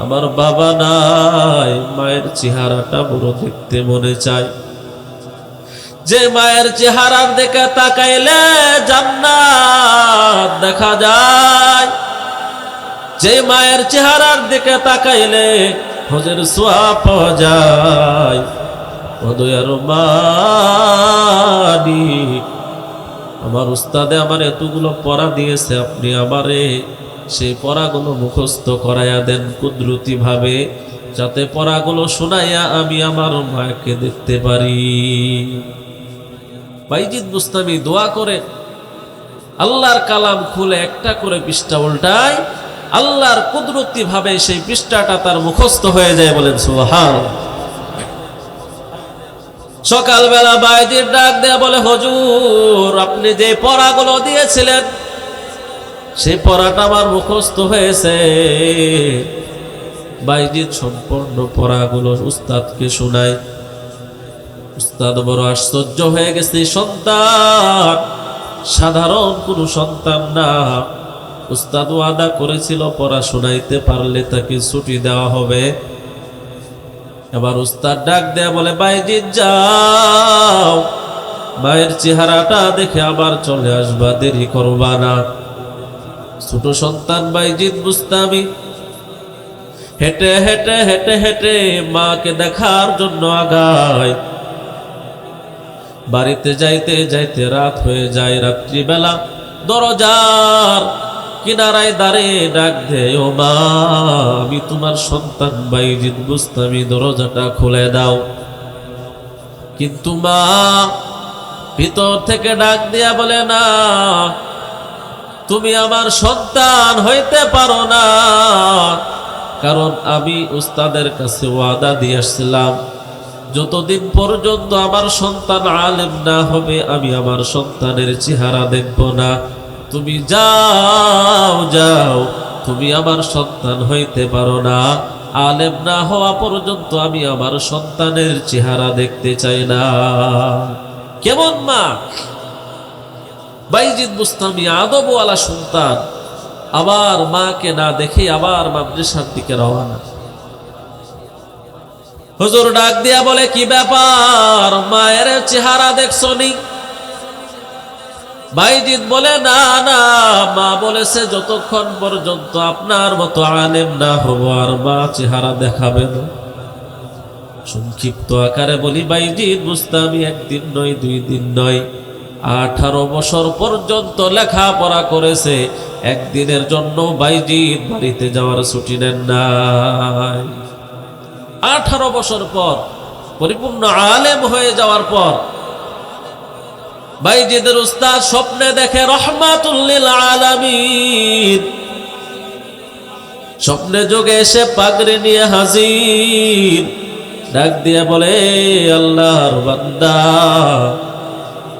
আমার বাবা নাই, মায়ের চেহারাটা বড় দেখতে মনে চায়, যে মায়ের চেহারার দিকে তাকাইলে জান্নাত দেখা যায়, যে মায়ের চেহারার দিকে তাকাইলে হজের সোয়াব পাওয়া যায়। ও দয়ার মালিক, আমার উস্তাদে আমার এতগুলো পড়া দিয়েছে, আপনি আমারে সেই পড়াগুলো মুখস্থ করাইয়া দেন কুদরতি ভাবে, যাতে পড়াগুলো শোনাইয়া আমি আমার মাকে দেখতে পারি। বাইজিদ বুস্তামি দোয়া করে আল্লাহর কালাম খুলে একটা করে পৃষ্ঠা উল্টায়, আল্লাহর কুদরতি ভাবে সেই পৃষ্ঠাটা তার মুখস্থ হয়ে যায়। বলেন সুবহানাল্লাহ। সকালবেলা বাইজিদ ডাক দেয়া বলে, হুজুর, আপনি যে পড়াগুলো দিয়েছিলেন সেই পড়াটা আমার মুখস্থ হয়েছে। বাইজিদ সম্পূর্ণ পড়াগুলো উস্তাদকে শোনায়। উস্তাদ বড় আশ্চর্য হয়ে গেছে, সন্তান সাধারণ কোনো সন্তান না, উস্তাদ ওয়াদা করেছিল পড়া শোনাইতে পারলে তাকে ছুটি দেওয়া হবে। এবার উস্তাদ ডাক দেয়া বলে, বাইজিদ যাও, মায়ের চেহারাটা দেখে আবার চলে আসবা, দেরি করবা না। ছোট সন্তান বাইজিদ বুস্তামি হেঁটে হেঁটে হেঁটে হেঁটে মাকে দেখার জন্য আগায়। বাড়িতে যাইতে যাইতে রাত হয়ে যায়। রাত্রিবেলা দরজার কিনারায় দাঁড়িয়ে ডাক দেয়, ও মা, আমি তোমার সন্তান বাইজিদ বুস্তামি, দরজাটা খুলে দাও। কিন্তু মা ভিতর থেকে ডাক দিয়া বলে, না, তুমি আমার সন্তান হইতে পারো না, কারণ আমি উস্তাদের কাছে ওয়াদা দিয়ে আসছিলাম, যতদিন পর্যন্ত আমার সন্তান আলেম না হবে আমি আমার সন্তানের চেহারা দেখব না। তুমি যাও যাও, তুমি আমার সন্তান হইতে পারো না, আলেম না হওয়া পর্যন্ত আমি আমার সন্তানের চেহারা দেখতে চাই না। কেমন মা! বাইজিদ বুস্তামি আদবওয়ালা সন্তান, আবার মাকে না দেখে আবার মাদ্রাসার দিকে রওনা। হুজুর ডাক দিয়া বলে, কি ব্যাপার, মায়ের চেহারা দেখছো নি? বাইজিদ বলে, না না, মা বলেছে যতক্ষণ পর্যন্ত আপনার মতো আলেম না হবো আর মা চেহারা দেখাবে না। সংক্ষিপ্ত আকারে বলি, বাইজিদ বুস্তামি একদিন নয়, 2 দিন নয়, 18 বছর পর্যন্ত লেখাপড়া করেছে। একদিনের জন্য বাইজিদ বাড়িতে যাওয়ার ছুটি নেন নাই। 18 বছর পর পরিপূর্ণ আলেম হয়ে যাওয়ার পর বাইজিদের উস্তাদ স্বপ্নে দেখে রহমাতুল লিল আলামিন। স্বপ্নে যোগে এসে পাগড়ি নিয়ে হাজির। ডাক দিয়ে বলে, আল্লাহর বান্দা,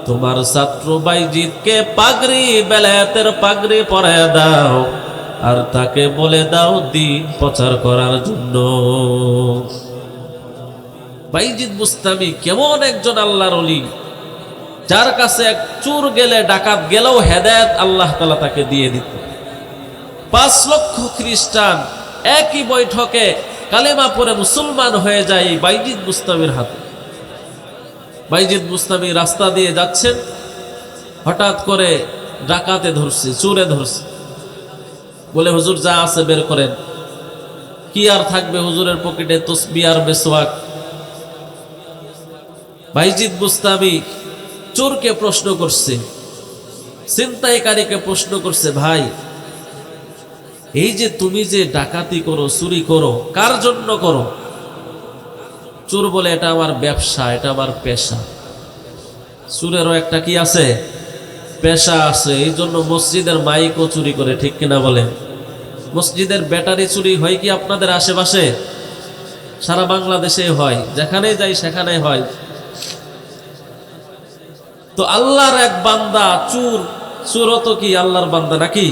তোমার ছাত্র বাইজিদকে পাগড়ি, বেলায়েতের পাগড়ি পরায় দাও, আর তাকে বলে দাও দ্বীন প্রচার করার জন্য। বাইজিদ বুস্তামি কেমন একজন আল্লাহর ওলি, যার কাছে এক চোর গেলে, ডাকাত গেলেও হেদায়েত আল্লাহ তাআলা তাকে দিয়ে দিত। 5 লক্ষ খ্রিস্টান একই বৈঠকে কালেমা পড়ে মুসলমান হয়ে যায় এই বাইজিদ বুস্তামির হাতে। বাইজিদ বুস্তামি রাস্তা দিয়ে যাচ্ছেন, হঠাৎ করে ডাকাতে ধরছে, চোরে ধরছে। বলে, হুজুর যা আছে বের করেন। কি আর থাকবে হুজুরের পকেটে? তসবিহ আর মেসওয়াক। বাইজিদ বুস্তামি চোরকে প্রশ্ন করছে, ছিনতাইকারীকে প্রশ্ন করছে, ভাই, এই যে তুমি যে ডাকাতি করো, চুরি করো, কার জন্য করো? চোর বলে, এটা আমার ব্যবসা, এটা আমার পেশা। চোরেরও একটা কি আছে? পেশা আছে। এই জন্য মসজিদের মাইকও চুরি করে, ঠিক কিনা বলেন? মসজিদের ব্যাটারি চুরি হয় কি আপনাদের আশেপাশে? সারা বাংলাদেশে হয়, যেখানে যাই সেখানে হয়। তো আল্লাহর এক বান্দা চোর, চোরও তো কি আল্লাহর বান্দা নাকি?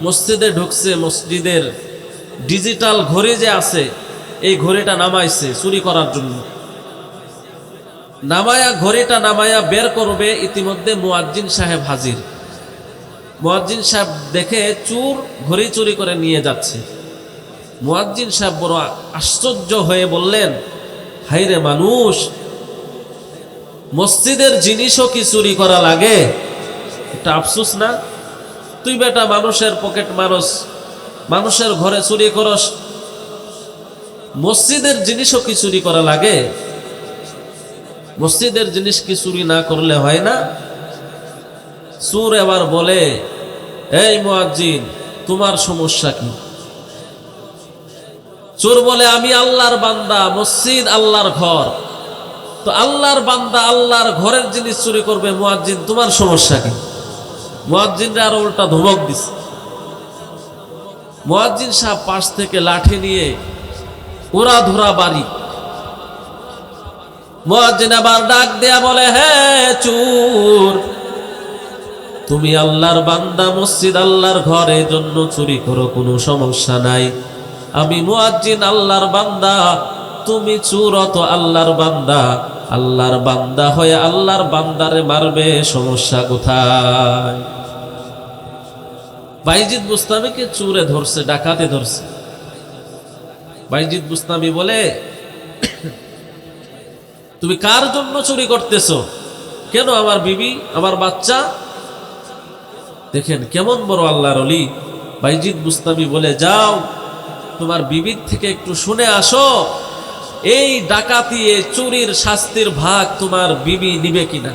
মসজিদে ঢুকছে, মসজিদের ডিজিটাল ঘড়ি যে আছে, এই ঘড়িটা নামাইছে চুরি করার জন্য। নামায়া, ঘড়িটা নামায়া বের করবে, ইতিমধ্যে মুয়াজ্জিন সাহেব হাজির। মুয়াজ্জিন সাহেব দেখে চোর ঘড়ি চুরি করে নিয়ে যাচ্ছে। মুয়াজ্জিন সাহেব বড় আশ্চর্য হয়ে বললেন, হায়রে মানুষ, মসজিদের জিনিসও কি চুরি করা লাগে? এটা আফসোস না? তুই বেটা মানুষের পকেট মারস, মানুষের ঘরে চুরি করস, মসজিদের জিনিসও কি চুরি করা লাগে? মসজিদের জিনিস কি চুরি না করলে হয় না? চোর এবার বলে, এই মুয়াজ্জিন, তোমার সমস্যা কি? চোর বলে, আমি আল্লাহর বান্দা, মসজিদ আল্লাহর ঘর, তো আল্লাহর বান্দা আল্লাহর ঘরের জিনিস চুরি করবে, মুয়াজ্জিন তোমার সমস্যা কি? মুয়াজ্জিনরা আরো উল্টা ধমক দিছে। মুয়াজ্জিন সাহেব পাশ থেকে লাঠি নিয়ে ওরা ধরা বাড়ি। মুয়াজ্জিন আবার ডাক দেয়া বলে, হে চোর, তুমি আল্লাহর বান্দা, মসজিদ আল্লাহর ঘরের জন্য চুরি করো, কোনো সমস্যা নাই। আমি মুয়াজ্জিন আল্লাহর বান্দা, তুমি চোর তো আল্লাহর বান্দা। আল্লাহর বান্দা হয়ে আল্লাহর বান্দারে মারবে, সমস্যা কোথায়? বাইজিদ বুস্তামিকে চোরে ধরছে, ডাকাতে ধরছে। বাইজিদ বুস্তামি বলে, তুমি কার জন্য চুরি করতেছো? কেন? আমার বিবি, আমার বাচ্চা। দেখেন কেমন বড় আল্লাহর ওলি। বাইজিদ বুস্তামি বলে, যাও তোমার বিবির থেকে একটু শুনে আসো, এই ডাকাতি এই চুরির শাস্তির ভাগ তোমার বিবি নিবে কিনা,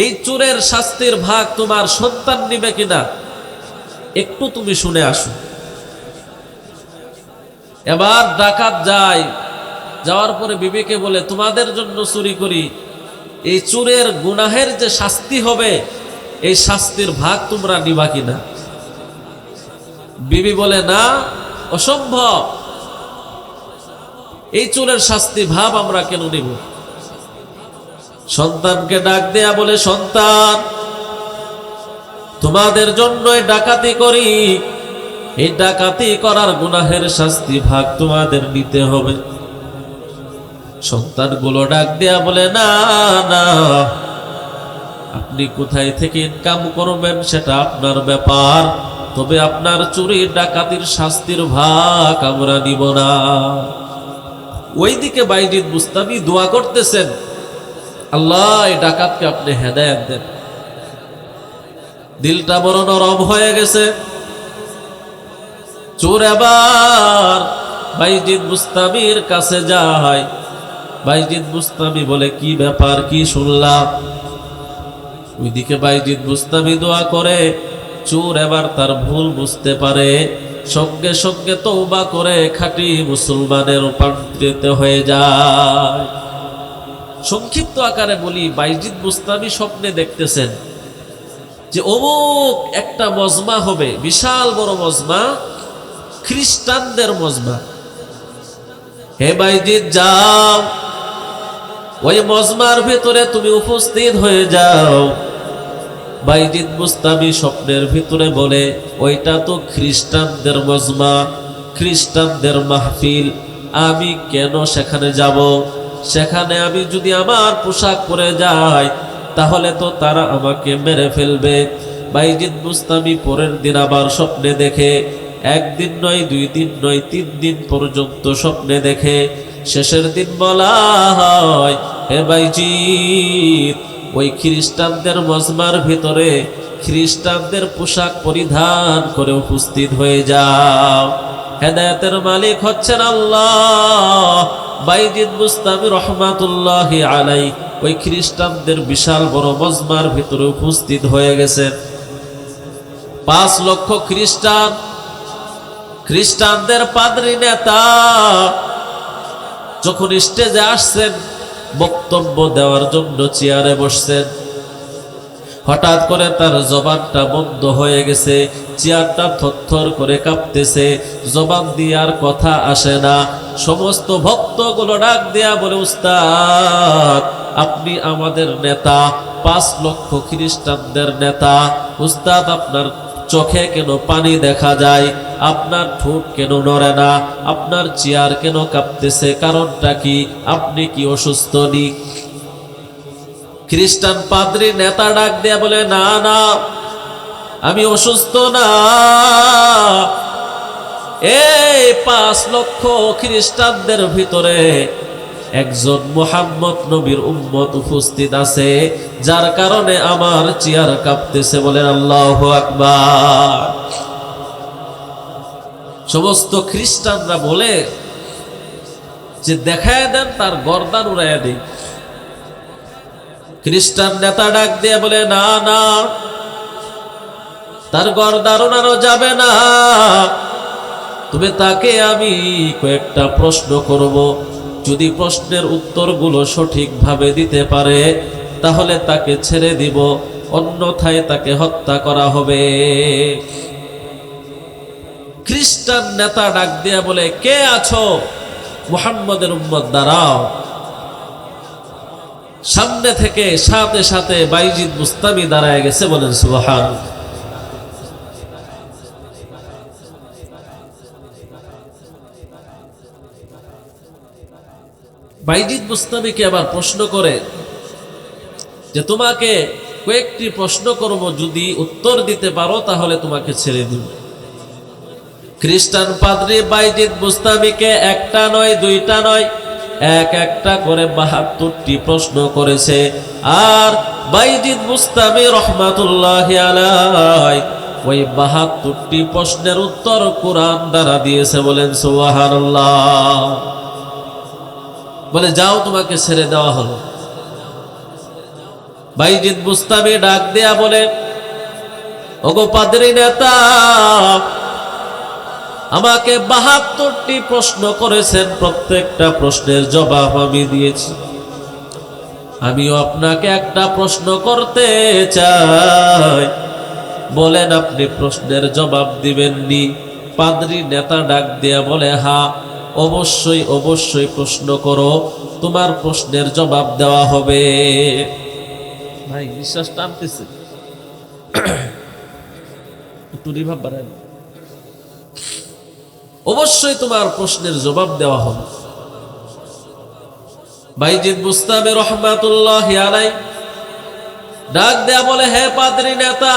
এই চোরের শাস্তির ভাগ তোমার সন্তান নিবে কিনা, একটু তুমি শুনে আসো। এবার ডাকাত যায়, যাওয়ার পরে বিবিকে বলে তোমাদের জন্য চুরি করি, এই চোরের গুনাহের যে শাস্তি হবে এই শাস্তির ভাগ তোমরা নিবা কিনা। বিবি বলে না, অসম্ভব, এই চোরের শাস্তি ভাব আমরা কেন নিব। সন্তানকে ডাক দেয়া বলে, সন্তান তোমাদের জন্য ডাকাতি করি, এই ডাকাতি করার গুনাহের শাস্তি ভাগ তোমাদের নিতে হবে। সন্তানগুলো ডাক দেয়া বলে, না না, আপনি কোথায় থেকে ইনকাম করবেন সেটা আপনার ব্যাপার, তবে আপনার চুরি ডাকাতির শাস্তির ভাগ আমরা নিব না। ওইদিকে বাইজিদ বুস্তামি দোয়া করতেছেন, আল্লাহ এই ডাকাতকে আপনি হেদায়েত দেন। দিলটা বড় নরম হয়ে গেছে। চোর এবার বাইজিদ বুস্তামির কাছে যায়। বাইজিদ বুস্তামি বলে, কি ব্যাপার, কি শুনলাম? ওইদিকে বাইজিদ বুস্তামি দোয়া করে। চোর এবার তার ভুল বুঝতে পারে, সঙ্গে সঙ্গে তওবা করে খাঁটি মুসলমানে রূপান্তরিত হয়ে যায়। সংক্ষিপ্ত আকারে বলি, বাইজিদ বুস্তামি স্বপ্নে দেখতেছেন যে অমুক একটা মজমা হবে, বিশাল বড় মজমা, খ্রিস্টানদের মজমা। হে বাইজিদ, যাও ওই মজমার ভিতরে তুমি উপস্থিত হয়ে যাও। বাইজিদ বুস্তামি স্বপ্নের ভিতরে বলে, ওইটা তো খ্রিস্টানদের মজমা, খ্রিস্টানদের মাহফিল, আমি কেন সেখানে যাব? সেখানে আমি যদি আমার পোশাক পরে যাই তাহলে তো তারা আমাকে মেরে ফেলবে। বাইজিদ বুস্তামি পরের দিন আবার স্বপ্নে দেখে, একদিন নয়, 2 দিন নয়, 3 দিন পর্যন্ত স্বপ্নে দেখে। শেষের দিন বলা হয়, হে বাইজিদ, ওই খ্রিস্টানদের মজমার ভিতরে খ্রিস্টানদের পোশাক পরিধান করে উপস্থিত হয়ে যাও। হেদায়েতের মালিক হচ্ছেন আল্লাহ। বাইজিদ বুস্তামি রহমাতুল্লাহি আলাই ওই খ্রিস্টানদের বিশাল বড় মজমার ভিতরে উপস্থিত হয়ে গেছেন। 5 লক্ষ খ্রিস্টান, খ্রিস্টানদের পাদ্রী নেতা যখন স্টেজে আসছেন বক্তব্য দেওয়ার জন্য চেয়ারে বসছেন, হঠাৎ করে তার জবানটা বন্ধ হয়ে গেছে, চেয়ারটা থরথর করে কাঁপতেছে, জবান দিয়ে আর কথা আসে না। সমস্ত ভক্তগুলো ডাক দেয়া বলে, উস্তাদ আপনি আমাদের নেতা, 5 লক্ষ খ্রিস্টানদের নেতা, উস্তাদ আপনার চোখে কেন পানি দেখা যায়, আপনার ঠোঁট কেন নড়ে না, আপনার চেয়ার কেন কাঁপতেছে, কারণটা কি, আপনি কি অসুস্থ নি? খ্রিস্টান পাদ্রী নেতা ডাক দেয়া বলে, না না, আমি অসুস্থ না, এই 5 লক্ষ খ্রিস্টানদের ভিতরে একজন মুহাম্মদ নবীর উম্মত উপস্থিত আছে, যার কারণে আমার চেয়ার কাঁপতেছে। বলেন আল্লাহু আকবার। সমস্ত খ্রিস্টানরা বলে যে দেখায় দেন, তার গর্দান উড়াইয়া দেই। খ্রিস্টান নেতা ডাক দিয়ে বলে, না না, তার গর্দান উড়ানো যাবে না, তবে তাকে আমি কয়েকটা প্রশ্ন করব, যদি প্রশ্নের উত্তরগুলো সঠিকভাবে দিতে পারে তাহলে তাকে ছেড়ে দিব, অন্যথায় তাকে হত্যা করা হবে। খ্রিস্টান নেতা ডাক দিয়া বলে, কে আছো? মুহাম্মদের উম্মত, দাঁড়াও। সামনে থেকে সাথে সাথে বাইজিদ বুস্তামি দাঁড়ায় গেছে। বলেন সুবহানাল্লাহ। বাইজিদ বুস্তামিকে আবার প্রশ্ন করে যে তোমাকে কয়েকটি প্রশ্ন করব, যদি উত্তর দিতে পারো তাহলে তোমাকে ছেড়ে দিব। খ্রিস্টান পাদ্রী বাইজিদ বুস্তামিকে একটা নয়, দুইটা নয়, একটা করে 72টি প্রশ্ন করেছে। আর বাইজিদ বুস্তামি রহমাতুল্লাহি আলাইহি ওই 72টি প্রশ্নের উত্তর কোরআন দ্বারা দিয়েছে। বলেন সুবহানাল্লাহ। বলে যাও, তোমাকে ছেড়ে দেওয়া হলো। বাইজিদ বুস্তামি ডাক দেয়া বলে, ওগো পাদ্রী নেতা, আমাকে 72টি প্রশ্ন করেছেন, প্রত্যেকটা প্রশ্নের জবাব আমি দিয়েছি। আমিও আপনাকে একটা প্রশ্ন করতে চাই, বলেন আপনি প্রশ্নের জবাব দিবেননি? পাদ্রী নেতা ডাক দিয়া বলে, হ্যাঁ অবশ্যই অবশ্যই প্রশ্ন করো, তোমার প্রশ্নের জবাব দেওয়া হবে। ভাই বিশ্বাস টানতেছে, একটু রিভাব বাড়ান। অবশ্যই তোমার প্রশ্নের জবাব দেওয়া হবে। বাইজিদ বুস্তামি রহমাতুল্লাহি আলাইহি ডাক দেয়া বলে, হে পাদ্রী নেতা,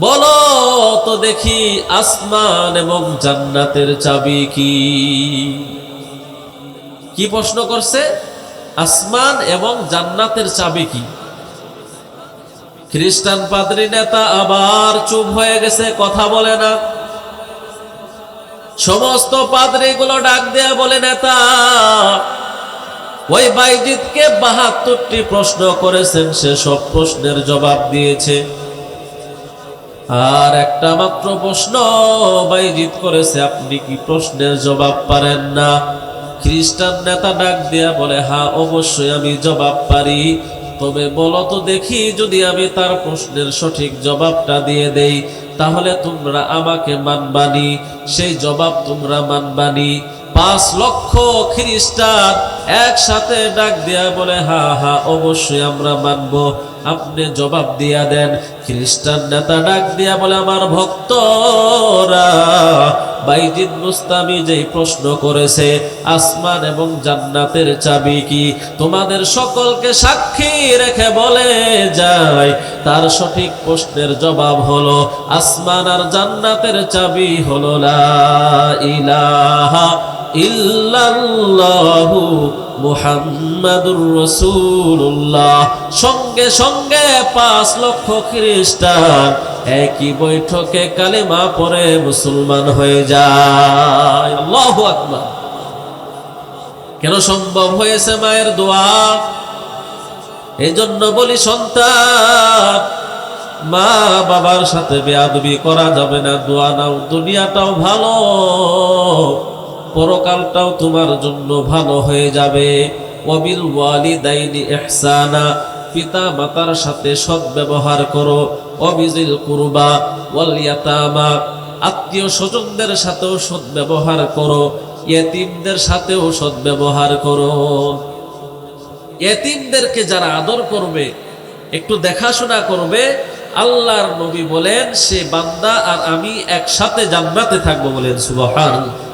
বলো তো দেখি আসমান এবং জান্নাতের চাবি কি? কি প্রশ্ন করছে? আসমান এবং জান্নাতের চাবি কি? খ্রিস্টান পাদ্রী নেতা আবার চুপ হয়ে গেছে, কথা বলে না। সমস্ত পাদ্রীগুলো ডাক দেয়া বলে, নেতা, ওই বাইজিদকে 72টি প্রশ্ন করেছেন, সে সব প্রশ্নের জবাব দিয়েছে। আর একটা মাত্র প্রশ্ন বাইজিদ করেছে, আপনি কি প্রশ্নের জবাব পারেন না? খ্রিস্টান নেতা ডাক দিয়া বলে, হ্যাঁ অবশ্যই আমি জবাব পারি, তবে বলো তো দেখি, যদি আমি তার প্রশ্নের সঠিক জবাবটা দিয়ে দেই তাহলে তোমরা আমাকে মানবানি? সেই জবাব তোমরা মানবানি? 5 লক্ষ খ্রিস্টান একসাথে ডাক দিয়া বলে, হ্যাঁ হ্যাঁ অবশ্যই আমরা মানব, আপনি জবাব দিয়া দেন। খ্রিস্টান নেতা ডাক দিয়া বলে, আমার ভক্তরা, বাইজিদ বুস্তামি যেই প্রশ্ন করেছে আসমান এবং জান্নাতের চাবি কি, তোমাদের সকলকে সাক্ষী রেখে বলে যায়, তার সঠিক প্রশ্নের জবাব হলো আসমান আর জান্নাতের চাবি হলো লা ইলাহা ইল্লাল্লাহু মুহাম্মাদুর রাসূলুল্লাহ। সঙ্গে সঙ্গে 5 লক্ষ খ্রিস্টান একই বৈঠকে কালেমা পড়ে মুসলমান হয়ে যায়। আল্লাহু আকবার। কেন সম্ভব হয়েছে? মায়ের দোয়া। এই জন্য বলি, সন্তান, মা বাবার সাথে বেয়াদবি করা যাবে না। দোয়া নাও, দুনিয়াটাও ভালো, পরকালটাও তোমার জন্য ভালো হয়ে যাবে। ওয়াবিল ওয়ালিদাইনি ইহসানা, পিতা মাতার সাথে সদ্ব্যবহার করো। ওয়াবিজিল কুরবা ওয়াল ইয়াতামা, আত্মীয় স্বজনদের সাথেও সদ্ব্যবহার করো। ইয়েতিমদের সাথেও সদ্ব্যবহার করো। ইয়েতিমদেরকে যারা আদর করবে, একটু দেখাশোনা করবে, আল্লাহর নবী বলেন সে বান্দা আর আমি একসাথে জান্নাতে থাকবো। বলেন সুবহানাল্লাহ।